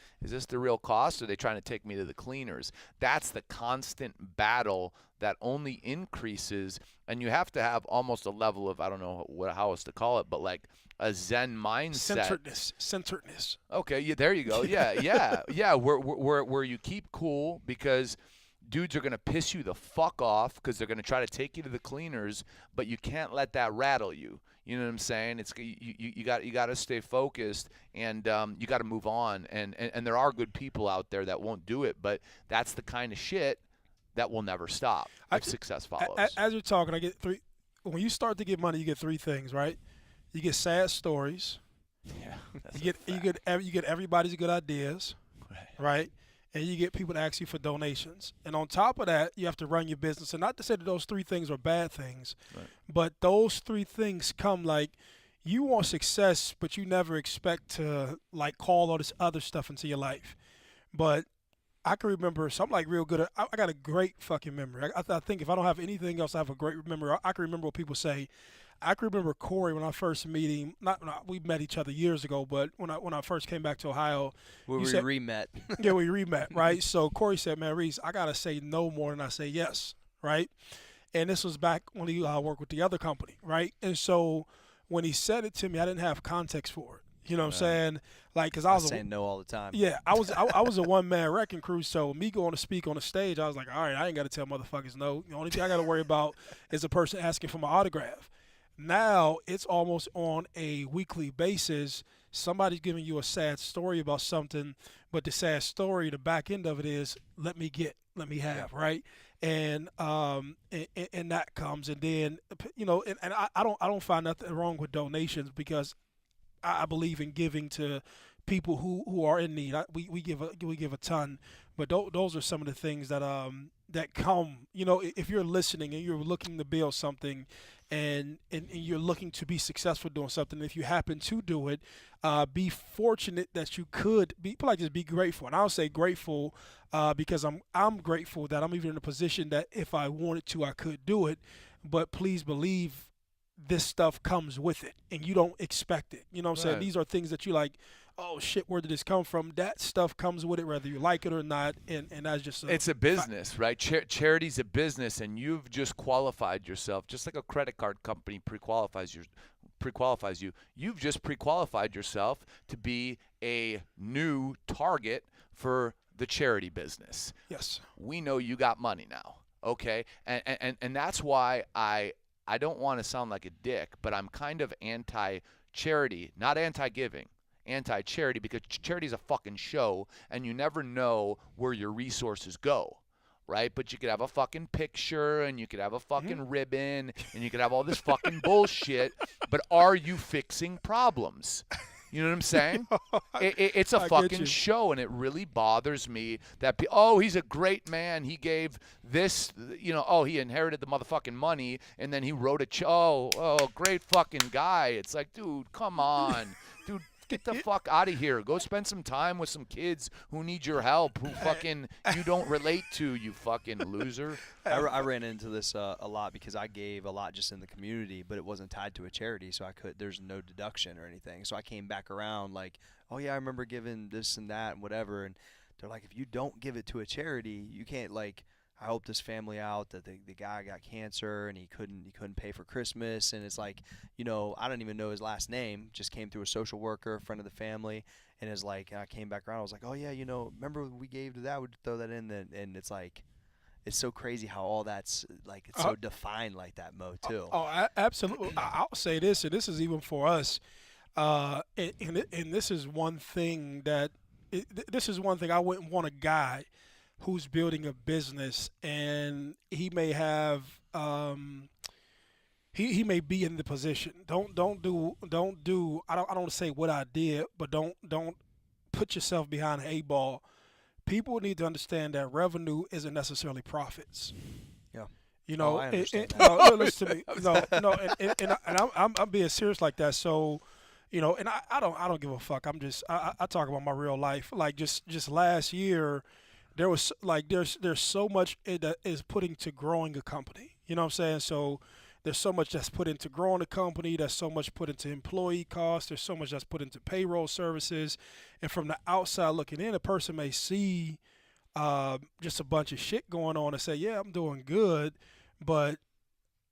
the real cost? Or are they trying to take me to the cleaners? That's the constant battle that only increases, and you have to have almost a level of, I don't know how else to call it, but like a Zen mindset. Centeredness. Okay, yeah, there you go. Yeah. Where you keep cool because dudes are gonna piss you the fuck off because they're gonna try to take you to the cleaners, but you can't let that rattle you. You know what I'm saying? It's you got to stay focused, and you got to move on. And there are good people out there that won't do it, but that's the kind of shit that will never stop if success follows. As you're talking, I get three. When you start to get money, you get three things, right? You get sad stories. Yeah, You get everybody's good ideas, right? And you get people to ask you for donations. And on top of that, you have to run your business. And not to say that those three things are bad things, but those three things come like you want success, but you never expect to like call all this other stuff into your life. But I can remember something like real good. I got a great fucking memory. I think if I don't have anything else, I have a great memory. I can remember what people say. I can remember Corey when I first met him. We met each other years ago, but when I first came back to Ohio, Where you we said- re-met. yeah, we remet, right? So Corey said, "Man, Reese, I gotta say no more than I say yes," right? And this was back when he worked with the other company, right? And so when he said it to me, I didn't have context for it. You know what I'm saying? Like, cause I I was was saying no all the time. yeah, I was a one-man wrecking crew. So me going to speak on the stage, I was like, all right, I ain't got to tell motherfuckers no. The only thing I got to worry about is a person asking for my autograph. Now it's almost on a weekly basis. somebody's giving you a sad story about something, but the sad story, the back end of it is, let me have, right? And that comes, and then and I don't find nothing wrong with donations, because I believe in giving to people who are in need. We give a ton, but those are some of the things that come. If you're listening and you're looking to build something, and you're looking to be successful doing something, if you happen to do it, be fortunate that you could be like, just be grateful. And I'll say grateful because I'm grateful that I'm even in a position that if I wanted to, I could do it. But please believe, this stuff comes with it, and you don't expect it. You know what I'm saying? Right. These are things that you like, oh shit, where did this come from? That stuff comes with it, whether you like it or not, and that's just It's a business, right? Charity's a business, and you've just qualified yourself, just like a credit card company pre-qualifies you. You've just pre-qualified yourself to be a new target for the charity business. Yes. We know you got money now, okay? And that's why I don't want to sound like a dick, but I'm kind of anti-charity, not anti-giving. Anti-charity, because charity's a fucking show, and you never know where your resources go, right? But you could have a fucking picture, and you could have a fucking ribbon, and you could have all this fucking bullshit, but are you fixing problems? You know what I'm saying? It's a fucking show, and it really bothers me that he's a great man. He gave this, he inherited the motherfucking money, and then he wrote a great fucking guy. It's like, dude, come on. Dude, get the fuck out of here. Go spend some time with some kids who need your help, who fucking you don't relate to, you fucking loser. I ran into this a lot because I gave a lot just in the community, but it wasn't tied to a charity, so there's no deduction or anything. So I came back around like, oh yeah, I remember giving this and that and whatever, and they're like, if you don't give it to a charity, you can't, like, I helped this family out that the guy got cancer and he couldn't pay for Christmas, and it's like, I don't even know his last name, just came through a social worker, a friend of the family, and is like, I came back around, I was like, oh yeah, remember we gave to that, we'd throw that in, and it's like, it's so crazy how all that's like, it's so defined like that, Mo, too. Absolutely. I'll say this, and this is even for us, and this is one thing I wouldn't want a guy who's building a business, and he may have he may be in the position. Don't do I don't want to say what I did, but don't put yourself behind an 8-ball. People need to understand that revenue isn't necessarily profits. Yeah. I understand that. no, listen to me. No, and I'm being serious like that. So, and I don't give a fuck. I talk about my real life. Like just last year, there was like there's so much that is put into growing a company. You know what I'm saying? So there's so much that's put into growing a company. There's so much put into employee costs. There's so much that's put into payroll services. And from the outside looking in, a person may see just a bunch of shit going on and say, yeah, I'm doing good. But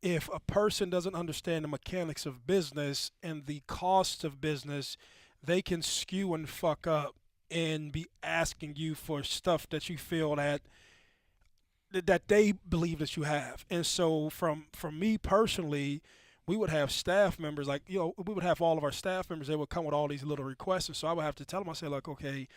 if a person doesn't understand the mechanics of business and the costs of business, they can skew and fuck up and be asking you for stuff that you feel that they believe that you have. And so from me personally, we would have staff members, like, we would have all of our staff members, they would come with all these little requests. And so I would have to tell them, I say, like, okay,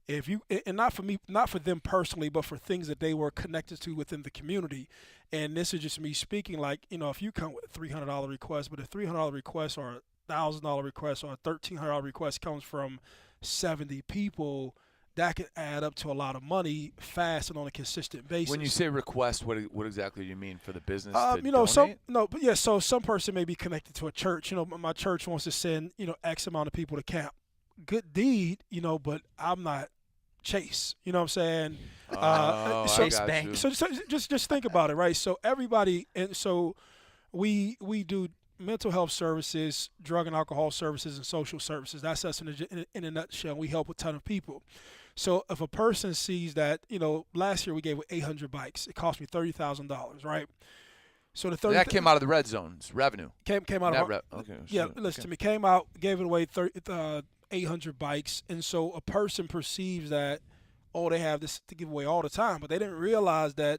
if you, and not for me, not for them personally, but for things that they were connected to within the community. And this is just me speaking, like, if you come with a $300 request, but a $300 request or a $1,000 request or a $1,300 request comes from 70 people, that can add up to a lot of money fast and on a consistent basis. When you say request, what exactly do you mean for the business to donate? So some person may be connected to a church. My church wants to send, X amount of people to camp. Good deed, but I'm not Chase. You know what I'm saying? Chase Bank. So just think about it, right? So everybody, and so we do mental health services, drug and alcohol services, and social services. That's us in a nutshell. We help a ton of people. So if a person sees that, last year we gave 800 bikes. It cost me $30,000, right? So that came out of the red zones revenue. Came out of listen to me. Came out, gave it away 800 bikes, and so a person perceives that, they have this to give away all the time, but they didn't realize that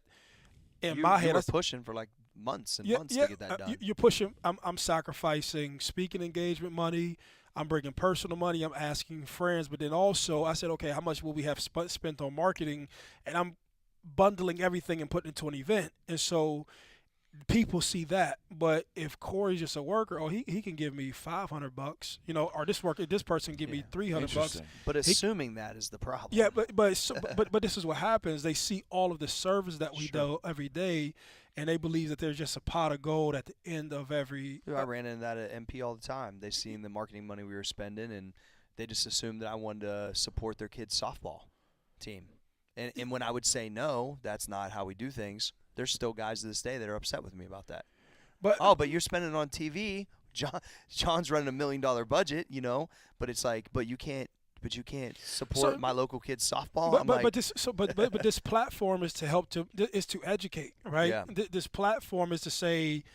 my head, you were pushing for like months and months to get that done. You're pushing. I'm sacrificing speaking engagement money. I'm bringing personal money. I'm asking friends. But then also I said, okay, how much will we have spent on marketing? And I'm bundling everything and putting it into an event. And so people see that. But if Corey's just a worker, oh, he can give me $500, or this person give me $300. Interesting. But assuming that is the problem. Yeah, but this is what happens. They see all of the service that we do every day, and they believe that there's just a pot of gold at the end of every. I ran into that at MP all the time. They seen the marketing money we were spending, and they just assumed that I wanted to support their kids' softball team. And when I would say no, that's not how we do things. There's still guys to this day that are upset with me about that. But you're spending it on TV. John's running $1 million budget, but it's like, but you can't support my local kids softball. But this platform is to educate, right? Yeah. This platform is to say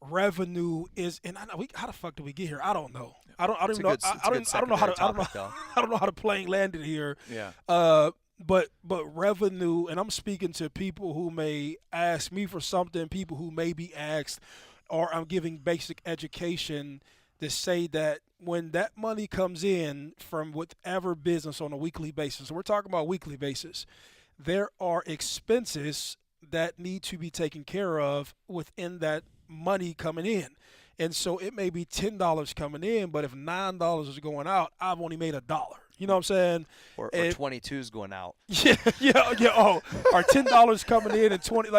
revenue is, and I know how the fuck did we get here? I don't know. I don't even know. I don't know how to. I don't know how the plane landed here. Yeah. But revenue, and I'm speaking to people who may ask me for something, people who may be asked, or I'm giving basic education to say that when that money comes in from whatever business on a weekly basis, so we're talking about weekly basis, there are expenses that need to be taken care of within that money coming in. And so it may be $10 coming in, but if $9 is going out, I've only made $1. You know what I'm saying? Or 22's going out. Yeah. Oh, or $10 coming in and 20.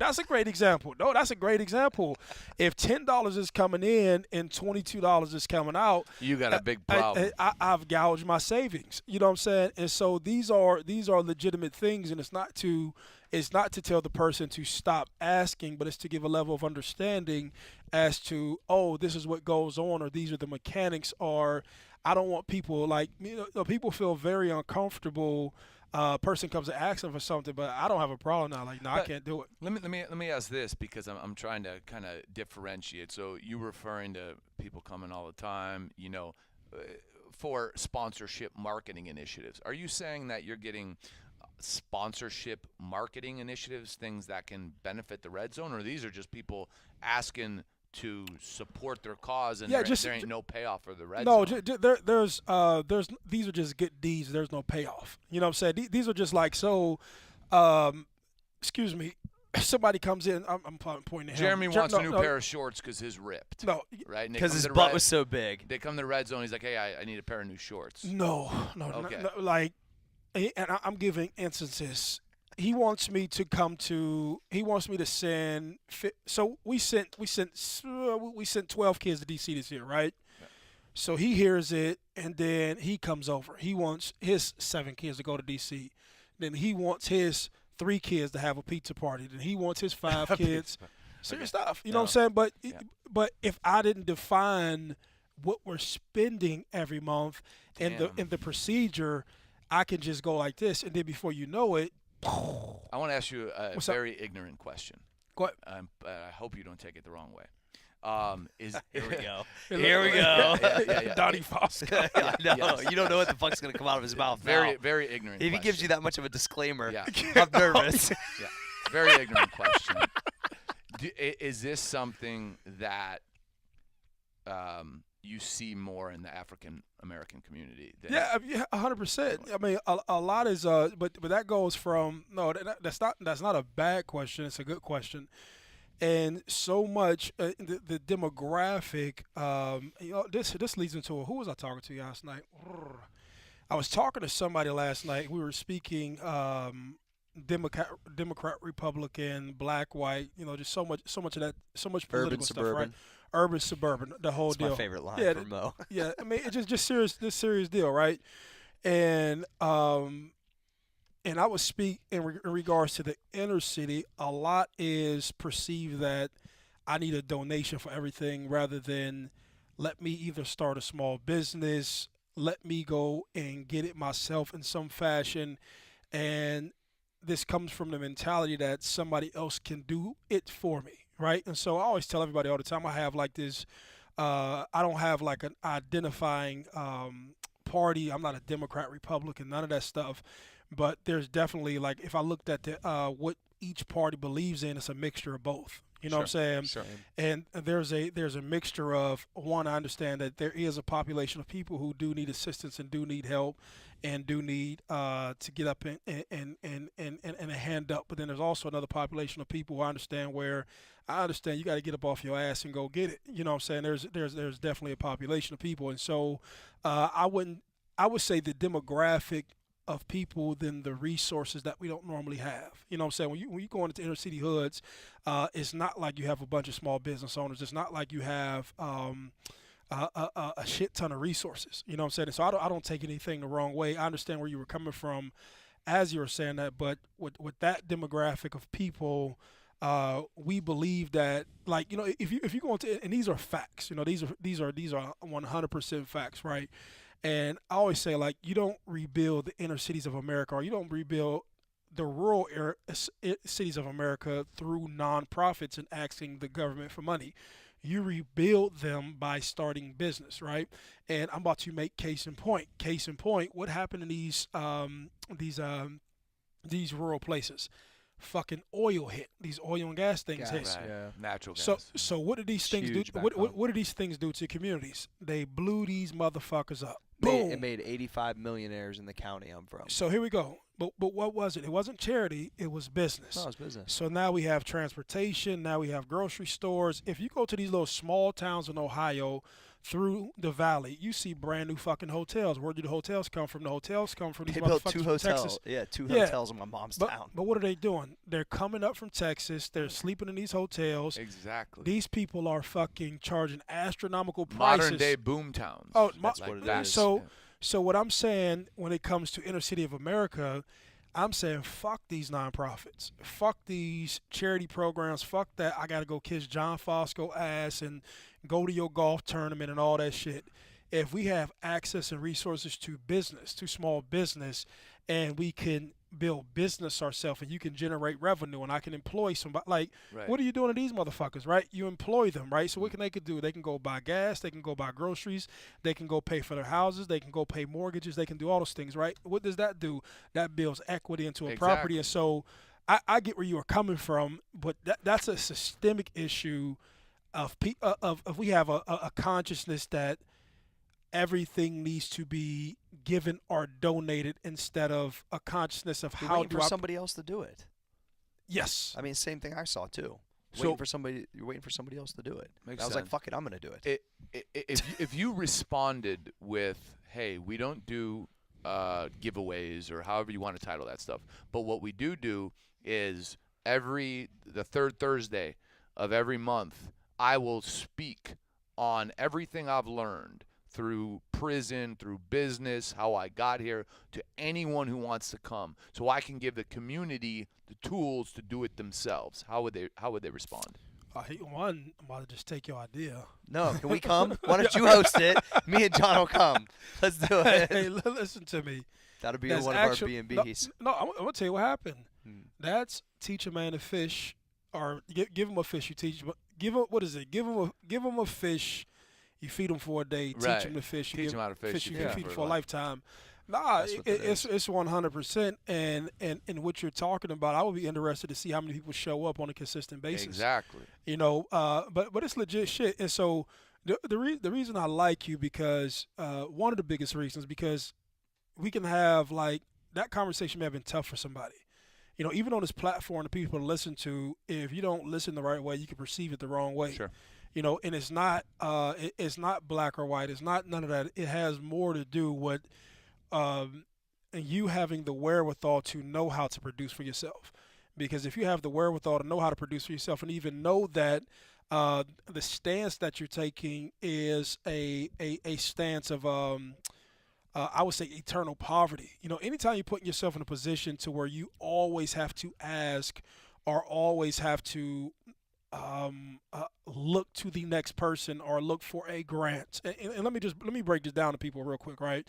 That's a great example. No, that's a great example. If $10 is coming in and $22 is coming out, you got a big problem. I've gouged my savings. You know what I'm saying? And so these are legitimate things, and it's not to tell the person to stop asking, but it's to give a level of understanding as to, oh, this is what goes on, or these are the mechanics, or I don't want people people feel very uncomfortable. Person comes and asks them for something, but I don't have a problem now. I can't do it. Let me ask this, because I'm trying to kind of differentiate. So you're referring to people coming all the time, for sponsorship marketing initiatives. Are you saying that you're getting sponsorship marketing initiatives, things that can benefit the Red Zone, or these are just people asking to support their cause, and there ain't no payoff for the Red Zone? No, there's these are just good deeds. There's no payoff. You know what I'm saying? These are just like, so, excuse me, somebody comes in, I'm pointing at him. Jeremy wants a new pair of shorts because his ripped. No. Right? Because his butt was so big. They come to the Red Zone, he's like, hey, I need a pair of new shorts. No, Okay. and I'm giving instances. He wants me to send. So we sent 12 kids to DC this year, right? Yeah. So he hears it, and then he comes over. He wants his 7 kids to go to DC. Then he wants his 3 kids to have a pizza party. Then he wants his 5 kids. Serious stuff. You know what I'm saying? But if I didn't define what we're spending every month and the procedure, I can just go like this, and then before you know it. I want to ask you a very ignorant question. Go ahead. I hope you don't take it the wrong way. Here we go. Here we go. Yeah. Donnie Fosco. No, Yes. You don't know what the fuck's going to come out of his mouth. Very, now. very ignorant. If question. he gives you that much of a disclaimer, Yeah. I'm nervous. Yeah, very ignorant question. Is this something that you see more in the African American community? Yeah, 100%. I mean, a lot is but that goes from that's not a bad question. It's a good question, and so much the demographic. This leads into who was I talking to last night? I was talking to somebody last night. We were speaking Democrat, Republican, black, white. Just so much of that, so much political Urban, stuff, suburban. right? Urban, suburban, the whole That's deal. my favorite line Yeah, from Mo. Yeah, I mean, it's just serious deal, right? And I would speak in regards to the inner city. A lot is perceived that I need a donation for everything, rather than let me either start a small business, let me go and get it myself in some fashion, and this comes from the mentality that somebody else can do it for me. Right. And so I always tell everybody all the time, I have like this, I don't have like an identifying party. I'm not a Democrat, Republican, none of that stuff. But there's definitely, like, if I looked at what each party believes in. It's a mixture of both. You know what I'm saying? Sure. And there's a mixture of, one, I understand that there is a population of people who do need assistance and do need help and do need to get up and a hand up. But then there's also another population of people who I understand you got to get up off your ass and go get it. You know what I'm saying? There's definitely a population of people. And so I would say the demographic of people than the resources that we don't normally have. You know what I'm saying? When you go into inner city hoods, it's not like you have a bunch of small business owners. It's not like you have a shit ton of resources. You know what I'm saying? So I don't take anything the wrong way. I understand where you were coming from as you were saying that, but with that demographic of people, we believe that, like, you know, if you go into, and these are facts, you know, these are 100% facts, right? And I always say, like, you don't rebuild the inner cities of America, or you don't rebuild the rural cities of America through nonprofits and asking the government for money. You rebuild them by starting business, right? And I'm about to make case in point. Case in point, what happened in these rural places? Fucking oil hit. These oil and gas things hit. Right. Yeah. Natural gas. So what did these things do? Huge What did these things do to communities? They blew these motherfuckers up. It made 85 millionaires in the county I'm from. So here we go. But what was it? It wasn't charity. It was business. No, it's business. So now we have transportation. Now we have grocery stores. If you go to these little small towns in Ohio through the valley, you see brand new fucking hotels. Where do the hotels come from? The hotels come from these They built motherfuckers two from hotels. Texas. Yeah, two hotels in my mom's town. But what are they doing? They're coming up from Texas. They're sleeping in these hotels. Exactly. These people are fucking charging astronomical prices. Modern day boom towns. Oh, That's what it is. So what I'm saying when it comes to inner city of America, I'm saying fuck these nonprofits, fuck these charity programs, fuck that. I gotta go kiss John Fosco ass and go to your golf tournament and all that shit. If we have access and resources to business, to small business, and we can build business ourselves, and you can generate revenue, and I can employ somebody. Like, Right. what are you doing to these motherfuckers, right? You employ them, right? So what can they do? They can go buy gas, they can go buy groceries, they can go pay for their houses, they can go pay mortgages, they can do all those things, right? What does that do? That builds equity into a property. And so I get where you are coming from, but that's a systemic issue of we have a consciousness that everything needs to be given or donated instead of a consciousness of You're how waiting do for I. somebody else to do it. Yes. I mean, same thing I saw too. So- You're waiting for somebody else to do it. Makes I was like, sense. fuck it, I'm gonna do it. If you responded with, hey, we don't do giveaways or however you want to title that stuff, but what we do is the third Thursday of every month, I will speak on everything I've learned through prison, through business, how I got here, to anyone who wants to come, so I can give the community the tools to do it themselves. How would they respond? One, I'm about to just take your idea. No, can we come? Why don't you host it? Me and John will come. Let's do it. Hey, listen to me. That'll be That's one actu- of our B&Bs. No, I'm gonna tell you what happened. Hmm. That's teach a man to fish, or give him a fish. You teach him. Give him, what is it? Give him a fish. You feed him for a day. Right. Teach him to fish. Teach him how to fish. You You feed feed him him for a for lifetime. Nah, That's what that it's 100%. And what you're talking about, I would be interested to see how many people show up on a consistent basis. Exactly. You know, but it's legit shit. And so the reason I like you, because one of the biggest reasons, because we can have, like, that conversation may have been tough for somebody. You know, even on this platform, the people to listen to, if you don't listen the right way, you can perceive it the wrong way. Sure. You know, and it's not black or white. It's not none of that. It has more to do with you having the wherewithal to know how to produce for yourself. Because if you have the wherewithal to know how to produce for yourself, and even know that the stance that you're taking is a stance of I would say eternal poverty. You know, anytime you're putting yourself in a position to where you always have to ask or always have to look to the next person or look for a grant. And let me break this down to people real quick, right?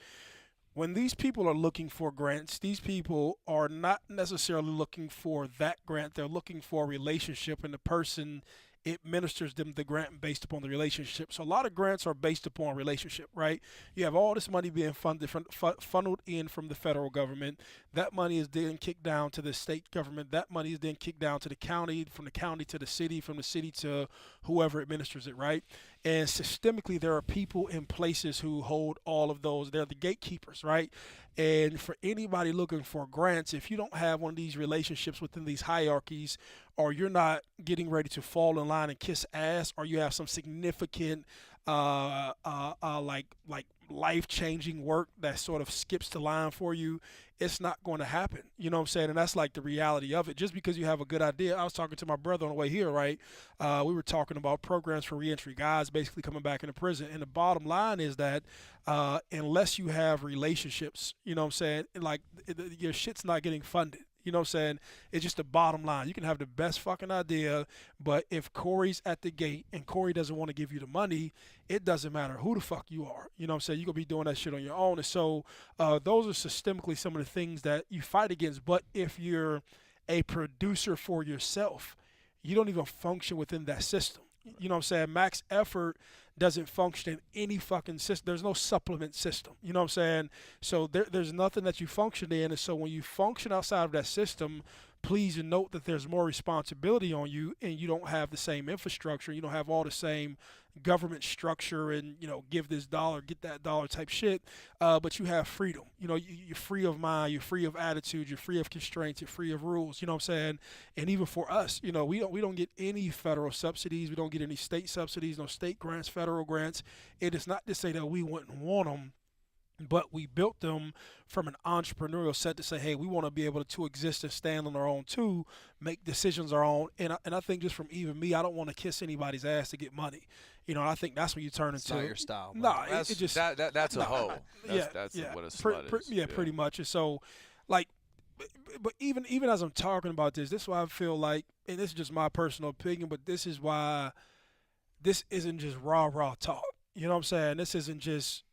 When these people are looking for grants, these people are not necessarily looking for that grant. They're looking for a relationship, and the person it ministers them the grant based upon the relationship. So a lot of grants are based upon relationship, right? You have all this money being funneled in from the federal government. That money is then kicked down to the state government. That money is then kicked down to the county, from the county to the city, from the city to whoever administers it, right? And systemically, there are people in places who hold all of those. They're the gatekeepers, right? And for anybody looking for grants, if you don't have one of these relationships within these hierarchies, or you're not getting ready to fall in line and kiss ass, or you have some significant like life-changing work that sort of skips the line for you, it's not going to happen. You know what I'm saying? And that's like the reality of it. Just because you have a good idea. I was talking to my brother on the way here, right? We were talking about programs for reentry, guys basically coming back into prison. And the bottom line is that unless you have relationships, you know what I'm saying, like your shit's not getting funded. You know what I'm saying? It's just the bottom line. You can have the best fucking idea, but if Corey's at the gate and Corey doesn't want to give you the money, it doesn't matter who the fuck you are. You know what I'm saying? You're going to be doing that shit on your own. And so those are systemically some of the things that you fight against. But if you're a producer for yourself, you don't even function within that system. You know what I'm saying? Max effort doesn't function in any fucking system. There's no supplement system. You know what I'm saying? So there's nothing that you function in. And so when you function outside of that system, please note that there's more responsibility on you, and you don't have the same infrastructure. You don't have all the same government structure and, you know, give this dollar, get that dollar type shit. But you have freedom. You know, you're free of mind, you're free of attitude, you're free of constraints, you're free of rules. You know what I'm saying? And even for us, you know, we don't get any federal subsidies. We don't get any state subsidies, no state grants, federal grants. It is not to say that we wouldn't want them, but we built them from an entrepreneurial set to say, hey, we want to be able to exist and stand on our own too, make decisions our own. And I think just from even me, I don't want to kiss anybody's ass to get money. You know, I think that's when you turn It's into not your style. No, That's, it just that's a hoe. That's yeah, what a slut is. Yeah, pretty much. And so, like, but even as I'm talking about this is why I feel like, and this is just my personal opinion, but this is why this isn't just raw talk. You know what I'm saying? This isn't just.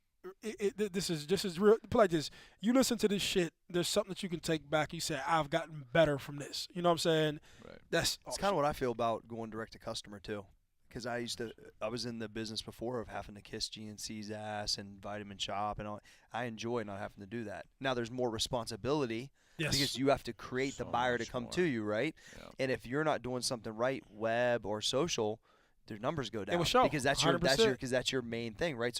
This is real. Like this, you listen to this shit. There's something that you can take back. You say, I've gotten better from this. You know what I'm saying? Right. It's kind of what I feel about going direct to customer too, because I was in the business before of having to kiss GNC's ass and Vitamin Shop and all. I enjoy not having to do that. Now there's more responsibility. Yes. Because you have to create the So buyer to much come more. to you, right? Yeah. And if you're not doing something right, web or social, their numbers go down. will show, because that's 100%. your main thing, right?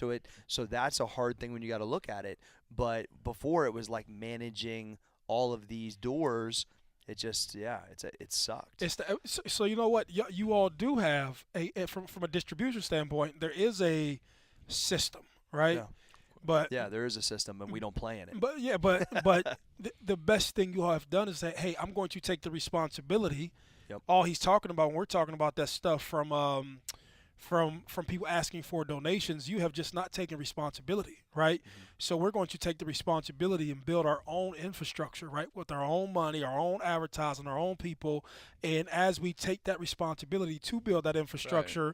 So that's a hard thing when you got to look at it. But before it was like managing all of these doors. It just it sucked. So you know what, you all do have from a distribution standpoint, there is a system, right? Yeah. But Yeah, there is a system, and we don't play in it. But the best thing you all have done is say, hey, I'm going to take the responsibility. Yep. All he's talking about when we're talking about that stuff from people asking for donations, you have just not taken responsibility, right? Mm-hmm. So we're going to take the responsibility and build our own infrastructure, right, with our own money, our own advertising, our own people. And as we take that responsibility to build that infrastructure,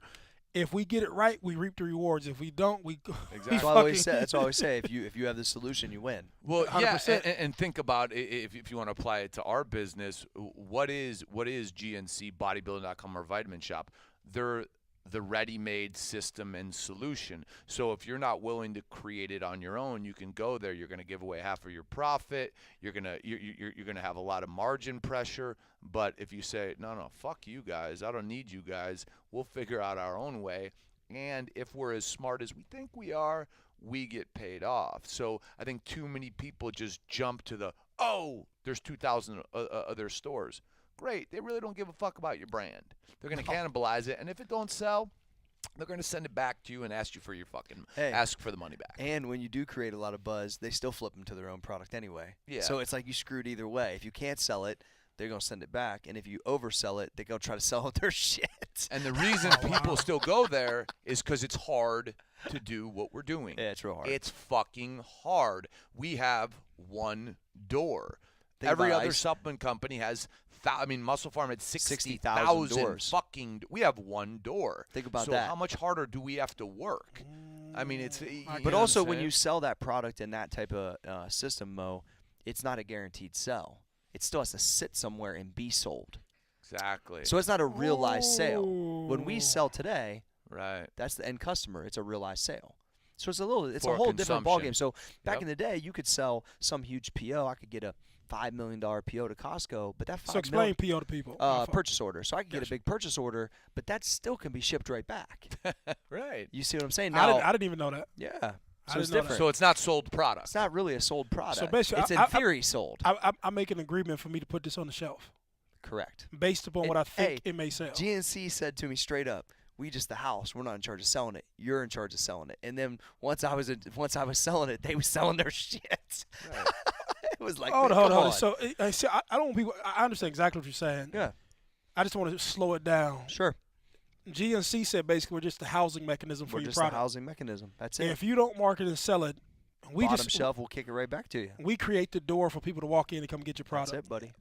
if we get it right, we reap the rewards. If we don't, we go. Exactly. That's what I always say. That's what I always say. If you have the solution, you win. Well, 100%. yeah, and think about if you want to apply it to our business. What is GNC Bodybuilding.com or Vitamin Shop? They're the ready-made system and solution. So if you're not willing to create it on your own, you can go there. You're going to give away half of your profit. You're gonna have a lot of margin pressure. But if you say no, fuck you guys, I don't need you guys. We'll figure out our own way. And if we're as smart as we think we are, we get paid off. So I think too many people just jump to there's 2,000 other stores. Great. They really don't give a fuck about your brand. They're going to cannibalize it, and if it don't sell, they're going to send it back to you and ask you for your ask for the money back. And when you do create a lot of buzz, they still flip them to their own product anyway. Yeah. So it's like you screwed either way. If you can't sell it, they're going to send it back, and if you oversell it, they go try to sell out their shit. And the reason people still go there is because it's hard to do what we're doing. Yeah, it's real hard. It's fucking hard. We have one door. Think Every about other ice. supplement company has. Muscle Farm had 60,000 60,000 doors. fucking. We have one door. Think about so that. how much harder do we have to work? I mean, it's. But also, when you sell that product in that type of system, Mo, it's not a guaranteed sell. It still has to sit somewhere and be sold. Exactly. So it's not a realized sale. When we Ooh. sell today, right. that's the end customer. It's a realized sale. So it's a For whole different consumption. ballgame. So back Yep. in the day, you could sell some huge PO. I could get a $5 million PO to Costco, but that So explain PO to people. purchase order. So I could get a Gotcha. big purchase order, but that still can be shipped right back. Right. You see what I'm saying? I Now, didn't even know that. yeah. I So it's didn't know that. different. So it's not sold product. It's not really a sold product. basically, it's in I- theory sold. I make an agreement for me to put this on the shelf Correct. based upon what I think hey, it may sell. GNC said to me straight up, "We just the house. We're not in charge of selling it. You're in charge of selling it." And then once I was selling it, they were selling their shit. Right. It was like, Hold man, on. come on. So I don't want people. I understand exactly what you're saying. Yeah, I just want to slow it down. sure. GNC said basically we're just the housing mechanism for We're your just product. a housing mechanism. That's it. If you don't market and sell it, we Bottom just shelf, we'll kick it right back to you. we create the door for people to walk in and come get your product. That's it, buddy.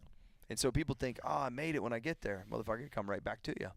And so people think, "Oh, I made it when I get there." Motherfucker, come right back to you.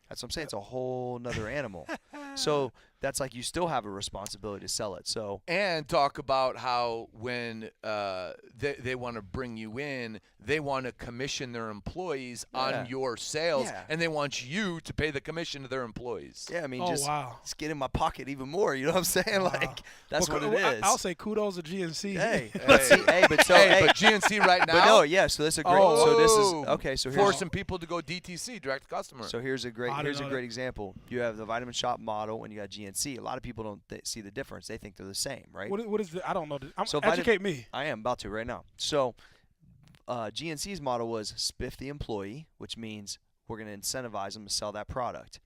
That's what I'm saying. It's a whole nother animal. So that's like you still have a responsibility to sell it. So And talk about how when they want to bring you in, they want to commission their employees Yeah. on your sales, Yeah. and they want you to pay the commission to their employees. yeah, I mean, Oh, just wow. get in my pocket even more. You know what I'm saying? Wow. Like that's Well, what it is. I'll say kudos to GNC. Hey, Hey. but see, but so Hey, but GNC right now, but no, yeah. So this is a great. Oh. So this is okay. So here's forcing people to go DTC, direct to customer. So here's a great I didn't know that. example. You have the Vitamin Shop model and you got GNC. A lot of people don't see the difference. They think they're the same, right? What is the? I don't know. So Educate me. I am about to right now. So GNC's model was spiff the employee, which means we're going to incentivize them to sell that product.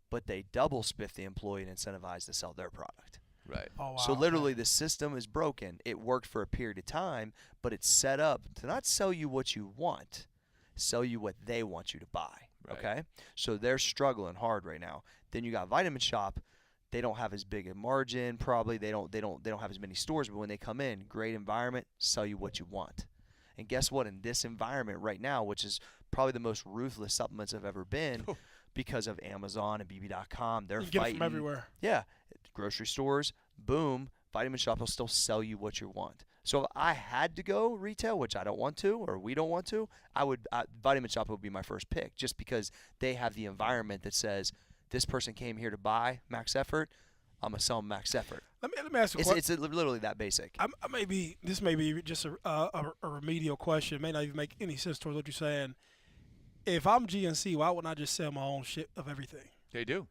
But they double spiff the employee and incentivize to sell their product. right. Oh wow. So okay. literally the system is broken. It worked for a period of time, but it's set up to not sell you what you want, sell you what they want you to buy. Right. Okay? So they're struggling hard right now. Then you got Vitamin Shop. They don't have as big a margin probably. They don't have as many stores, but when they come in, great environment, sell you what you want. And guess what? In this environment right now, which is probably the most ruthless supplements have ever been because of Amazon and BB.com, they're You can get it fighting from everywhere. yeah, grocery stores, boom, Vitamin Shop will still sell you what you want. So if I had to go retail, which I don't want to, or we don't want to, Vitamin Shop would be my first pick, just because they have the environment that says this person came here to buy Max Effort, I'm gonna sell them Max Effort. Let me ask you a question. It's literally that basic. This may be just a remedial question. It may not even make any sense towards what you're saying. If I'm GNC, why wouldn't I just sell my own shit of everything? They do.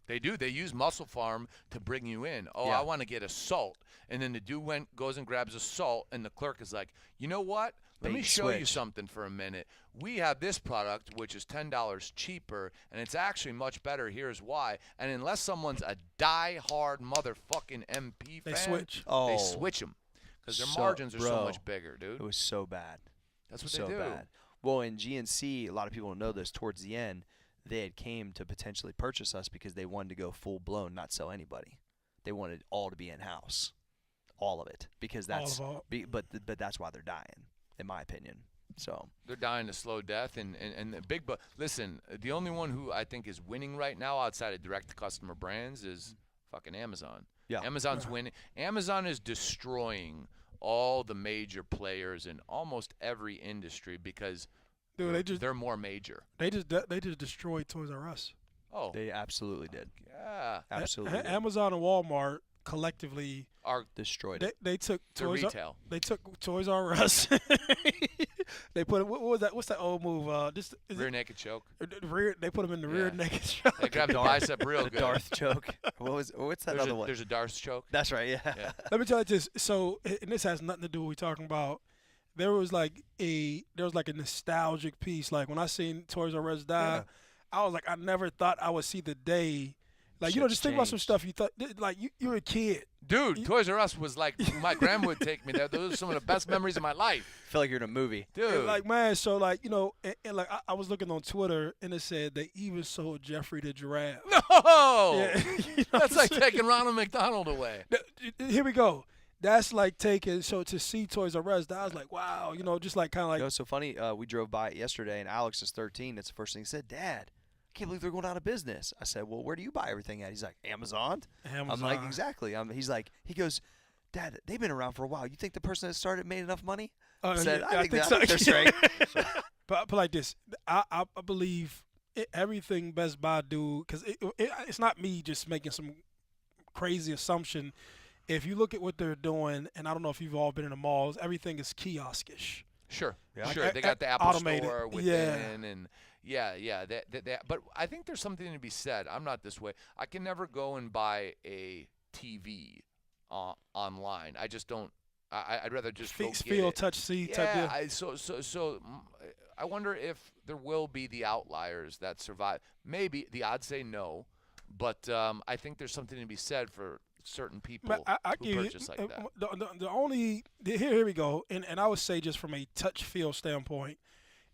They do. They use Muscle Farm to bring you in. Oh, Yeah. I want to get a salt. And then the dude goes and grabs a salt, and the clerk is like, you know what? Let Bait me and show you switch. something for a minute. We have this product, which is $10 cheaper, and it's actually much better. Here's why. And unless someone's a die-hard motherfucking MP They fan, switch. Oh, they switch them because their So- margins are so bro. much bigger, dude. It was so bad. That's what so they do. bad. Well, in GNC, a lot of people don't know this. Towards the end, they had came to potentially purchase us because they wanted to go full blown, not sell anybody. They wanted all to be in house, all of it, because that's all. but that's why they're dying, in my opinion. So They're dying a slow death, and the big but listen, the only one who I think is winning right now outside of direct customer brands is fucking Amazon. Yeah. Amazon's winning. Amazon is destroying all the major players in almost every industry because Dude, they're more major. they just destroyed Toys R Us. Oh, they absolutely did, yeah. absolutely did. Amazon and Walmart collectively Are Destroyed it. they took to Toys R, retail. they took Toys R Us. They put what was that? What's that old move? Just is Rear it, naked choke. the rear. They put them in the rear Yeah. naked choke. They grab the bicep real The good. Darth choke. What's that There's other one? There's a Darth choke. That's right. Yeah. Yeah. Let me tell you this. So, and this has nothing to do with what we're talking about. There was like a nostalgic piece. Like when I seen Toys R Us die, Yeah. I was like, I never thought I would see the day. Like Shit's just think about some changed. stuff you thought. Like you were a kid. Dude, Toys R Us was like my grandma would take me there. Those are some of the best memories of my life. Feel like you're in a movie. Dude. And like man, so like and like I was looking on Twitter and it said they even sold Jeffrey the giraffe. no. Yeah, you know That's what like I'm saying? taking Ronald McDonald away. Here we go. That's like taking to see Toys R Us. I was like, wow, just like kind of like You know, it's so funny. We drove by it yesterday, and Alex is 13. That's the first thing he said. Dad, I can't believe they're going out of business. I said, well, where do you buy everything at? He's like, Amazon. I'm like, Amazon. exactly. He goes, Dad, they've been around for a while. You think the person that started made enough money? Oh, I said, yeah, I think they're straight. But like this, I believe everything Best Buy do, because it's not me just making some crazy assumption. If you look at what they're doing, and I don't know if you've all been in the malls, everything is kioskish. Sure, Yeah. sure. They got the Apple automated. Store Yeah. within, and yeah. But I think there's something to be said. I'm not this way. I can never go and buy a TV online. I just don't. I'd rather just go get Feel, it. touch, see type deal. I wonder if there will be the outliers that survive. Maybe the odds say no, but I think there's something to be said for certain people I who give purchase you, like that. the only here we go, and I would say just from a touch feel standpoint,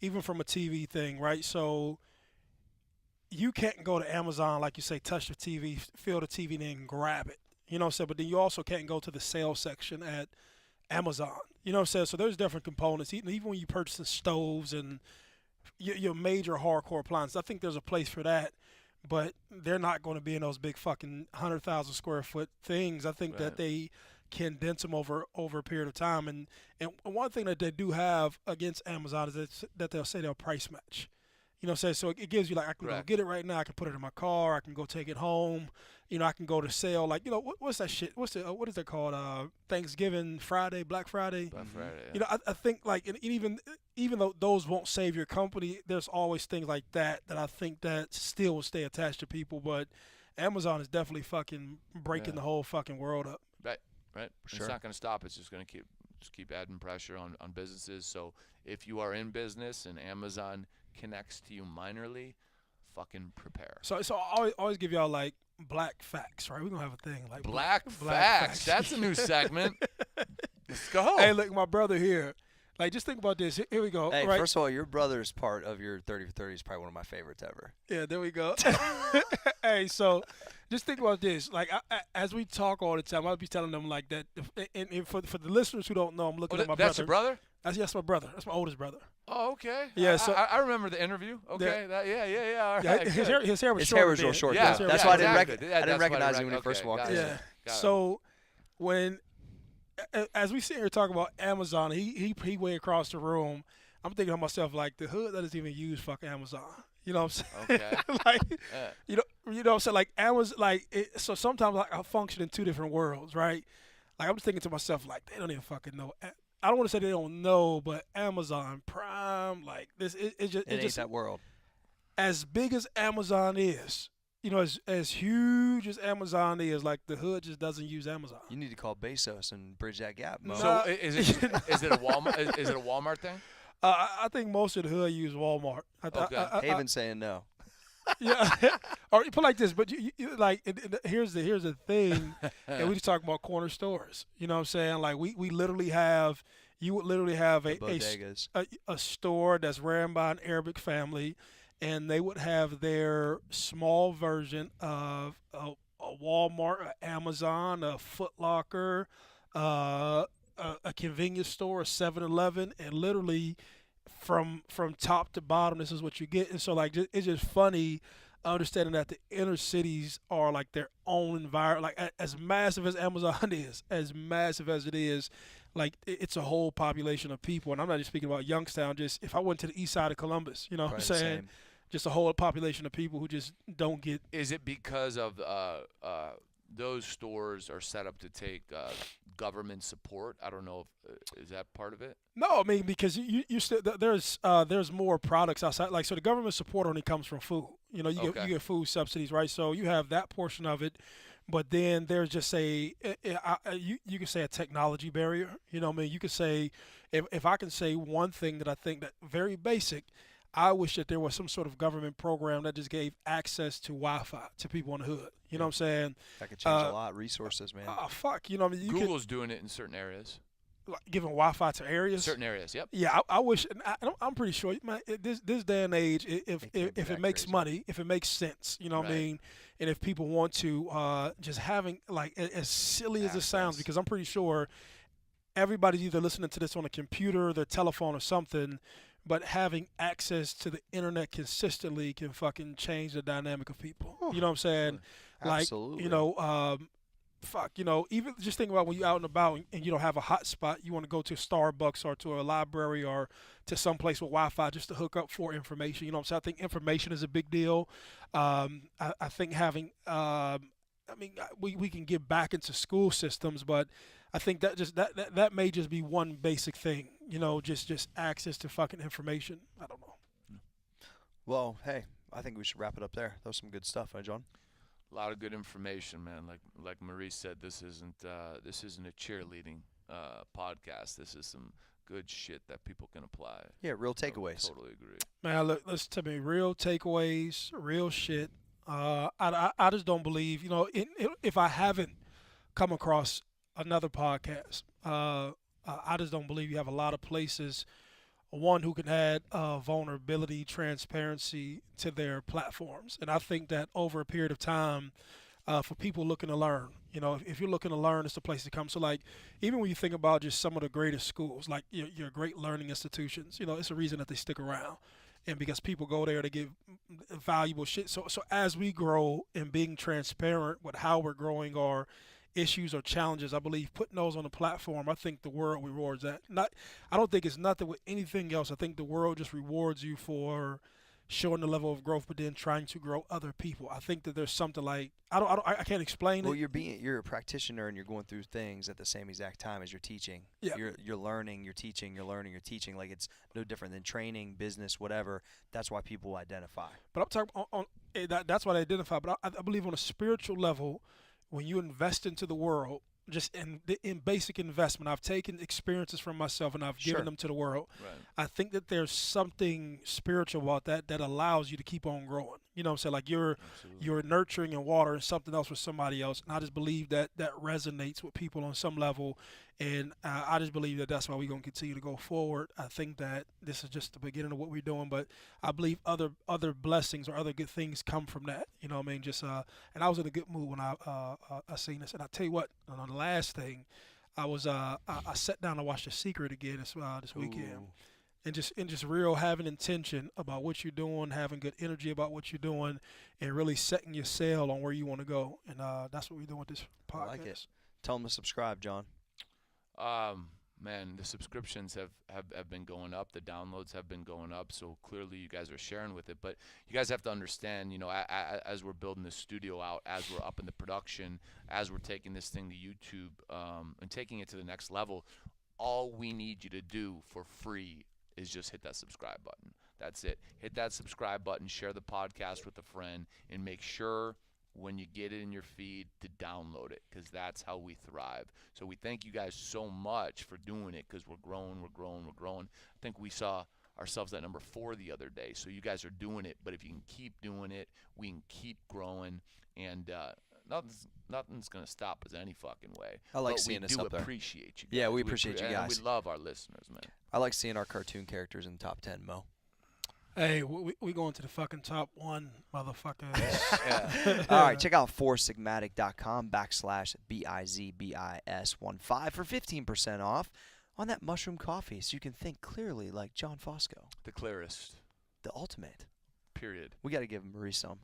even from a TV thing, right? So you can't go to Amazon like you say, touch the TV, feel the TV, then grab it. You know what I'm saying? But then you also can't go to the sales section at Amazon. You know what I'm saying? So there's different components. Even when you purchase the stoves and your major hardcore appliances, I think there's a place for that. But they're not going to be in those big fucking 100,000 square foot things. I think that they condense them over a period of time. And one thing that they do have against Amazon is that they'll say they'll price match. You know what I'm saying? So it gives you, like, I can go get it right now. I can put it in my car. I can go take it home. You know, I can go to sale. Like, you know, what's that shit? What is it called? Thanksgiving Friday, Black Friday. Black Friday. Yeah. You know, I think, like, and even though those won't save your company, there's always things like that I think that still will stay attached to people. But Amazon is definitely fucking breaking the whole fucking world up. Right. Sure. It's not going to stop. It's just going to keep adding pressure on businesses. So if you are in business and Amazon connects to you minorly, fucking prepare. So I always give y'all, like, black facts, right? We're going to have a thing like Black facts. That's a new segment. Let's go. Hey, look, my brother here. Like, just think about this. Here we go. Hey, right? first of all, your brother's part of your 30 for 30 is probably one of my favorites ever. Yeah, there we go. Hey, so just think about this. Like, as we talk all the time, I'll be telling them like that. And for the listeners who don't know, I'm looking at my brother. That's your brother? That's my brother. That's my oldest brother. Oh, okay. Yeah, so I remember the interview. Okay. All right, Yeah, his hair was His short. hair was real short. Yeah, that's why I didn't, exactly. I didn't recognize him when he first walked in. Yeah. Got it. So when, as we sit here talking about Amazon, he way across the room. I'm thinking to myself, like, the hood doesn't even use fucking Amazon. You know what I'm saying? Okay. Like, you know what I'm saying? Like, Amazon, like, so sometimes, like, I function in two different worlds, right? Like, I'm just thinking to myself, like, they don't even fucking know. I don't want to say they don't know, but Amazon Prime, like, this, it's just that world. As big as Amazon is, you know, as huge as Amazon is, like, the hood just doesn't use Amazon. You need to call Bezos and bridge that gap, Mo. So is it a Walmart? Is it a Walmart thing? I think most of the hood use Walmart. Haven's saying no. Yeah, or you put it like this, but you like here's the thing, and we just talk about corner stores. You know what I'm saying? Like we literally have, you would literally have a store that's ran by an Arabic family, and they would have their small version of a Walmart, a Amazon, a Foot Locker, a convenience store, a 7-Eleven, and literally from top to bottom, this is what you get. And so, like, it's just funny understanding that the inner cities are like their own environment. Like, as massive as Amazon is, as massive as it is, like, it's a whole population of people. And I'm not just speaking about Youngstown. Just if I went to the east side of Columbus, you know what I'm saying? Just a whole population of people who just don't get. Is it because of those stores are set up to take government support? I don't know if is that part of it. No, I mean, because you still there's more products outside. Like, so the government support only comes from food. You know, you get food subsidies, right? So you have that portion of it, but then there's just you can say a technology barrier. You know what I mean? You could say, if I can say one thing that I think that very basic, I wish that there was some sort of government program that just gave access to Wi-Fi to people in the hood. You know what I'm saying? That could change a lot. Resources, man. Fuck. You know what I mean? Google's doing it in certain areas. Like giving Wi-Fi to areas. Certain areas, yep. Yeah, I wish. I'm pretty sure, man. This day and age, if it makes money, if it makes sense, you know what I mean, and if people want to, just having, like, as silly as it sounds, because I'm pretty sure everybody's either listening to this on a computer, their telephone, or something. But having access to the internet consistently can fucking change the dynamic of people. You know what I'm saying? Absolutely. Like, you know, fuck, even just think about when you're out and about and you don't have a hot spot, you want to go to Starbucks or to a library or to some place with Wi-Fi just to hook up for information. You know what I'm saying? I think information is a big deal. I think having, we can get back into school systems, but I think that may just be one basic thing. Just access to fucking information. I don't know. Well, hey, I think we should wrap it up there. That was some good stuff, huh, John? A lot of good information, man. Like Maurice said, this isn't a cheerleading podcast. This is some good shit that people can apply. Yeah, real takeaways. Totally agree. Man, look, listen to me. Real takeaways, real shit. I just don't believe, if I haven't come across another podcast, I just don't believe you have a lot of places, one who can add vulnerability, transparency to their platforms. And I think that over a period of time, for people looking to learn, if you're looking to learn, it's the place to come. So, like, even when you think about just some of the greatest schools, like your great learning institutions, it's a reason that they stick around. And because people go there to get valuable shit. So as we grow and being transparent with how we're growing our issues or challenges, I believe putting those on the platform, I think the world rewards that. I don't think it's nothing with anything else. I think the world just rewards you for showing the level of growth, but then trying to grow other people. I think that there's something like I can't explain Well, it. you're a practitioner and you're going through things at the same exact time as you're teaching. Yeah. You're learning, you're teaching, you're learning, you're teaching. Like, it's no different than training, business, whatever. That's why people identify. But I'm talking on that's what I identify. But I believe on a spiritual level, when you invest into the world, just in basic investment, I've taken experiences from myself and I've given them to the world. Right. I think that there's something spiritual about that allows you to keep on growing. You know what I'm saying? Like you're nurturing and watering something else for somebody else. And I just believe that resonates with people on some level. And I just believe that that's why we're going to continue to go forward. I think that this is just the beginning of what we're doing, but I believe other blessings or other good things come from that. You know what I mean? Just and I was in a good mood when I seen this. And I tell you what, on the last thing, I was I sat down to watch The Secret again this weekend. Ooh. And just real having intention about what you're doing, having good energy about what you're doing, and really setting your sail on where you want to go. And that's what we're doing with this podcast. I like it. Tell them to subscribe, John. Man, the subscriptions have been going up. The downloads have been going up. So clearly you guys are sharing with it. But you guys have to understand, as we're building this studio out, as we're up in the production, as we're taking this thing to YouTube and taking it to the next level, all we need you to do for free is just hit that subscribe button. That's it. Hit that subscribe button, share the podcast with a friend, and make sure when you get it in your feed to download it, because that's how we thrive. So we thank you guys so much for doing it, because we're growing. I think we saw ourselves at number 4 the other day. So you guys are doing it, but if you can keep doing it, we can keep growing, and nothing's going to stop us any fucking way. I like but seeing us up there. We do appreciate you guys. Yeah, we appreciate you guys. And we love our listeners, man. I like seeing our cartoon characters in the top 10, Mo. Hey, we going to the fucking top 1, motherfuckers. Yeah. All right, check out foursigmatic.com/BIZBIS15 for 15% off on that mushroom coffee so you can think clearly like John Fosco. The clearest. The ultimate. Period. We got to give Maurice some.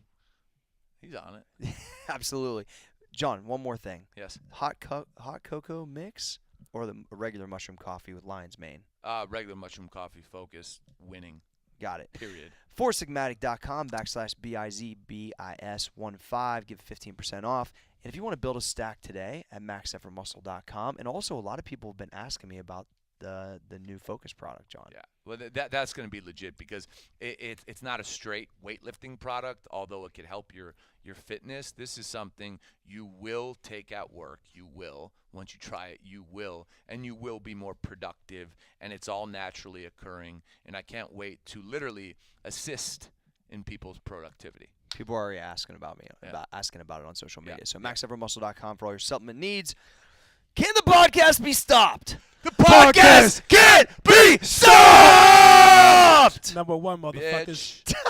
He's on it. Absolutely. John, one more thing. Yes. Hot cocoa mix or the regular mushroom coffee with lion's mane? Regular mushroom coffee focus winning. Got it. Period. foursigmatic.com/BIZBIS15. Give 15% off. And if you want to build a stack today at maxeffortmuscle.com. And also, a lot of people have been asking me about the new Focus product, John. Yeah. Well, that's going to be legit, because it's not a straight weightlifting product, although it could help your fitness. This is something you will take at work. You will. Once you try it, you will. And you will be more productive. And it's all naturally occurring. And I can't wait to literally assist in people's productivity. People are already asking about me, asking about it on social media. So maxeffortmuscle.com for all your supplement needs. Can the podcast be stopped? The podcast can't be stopped! Number 1, motherfuckers. Bitch.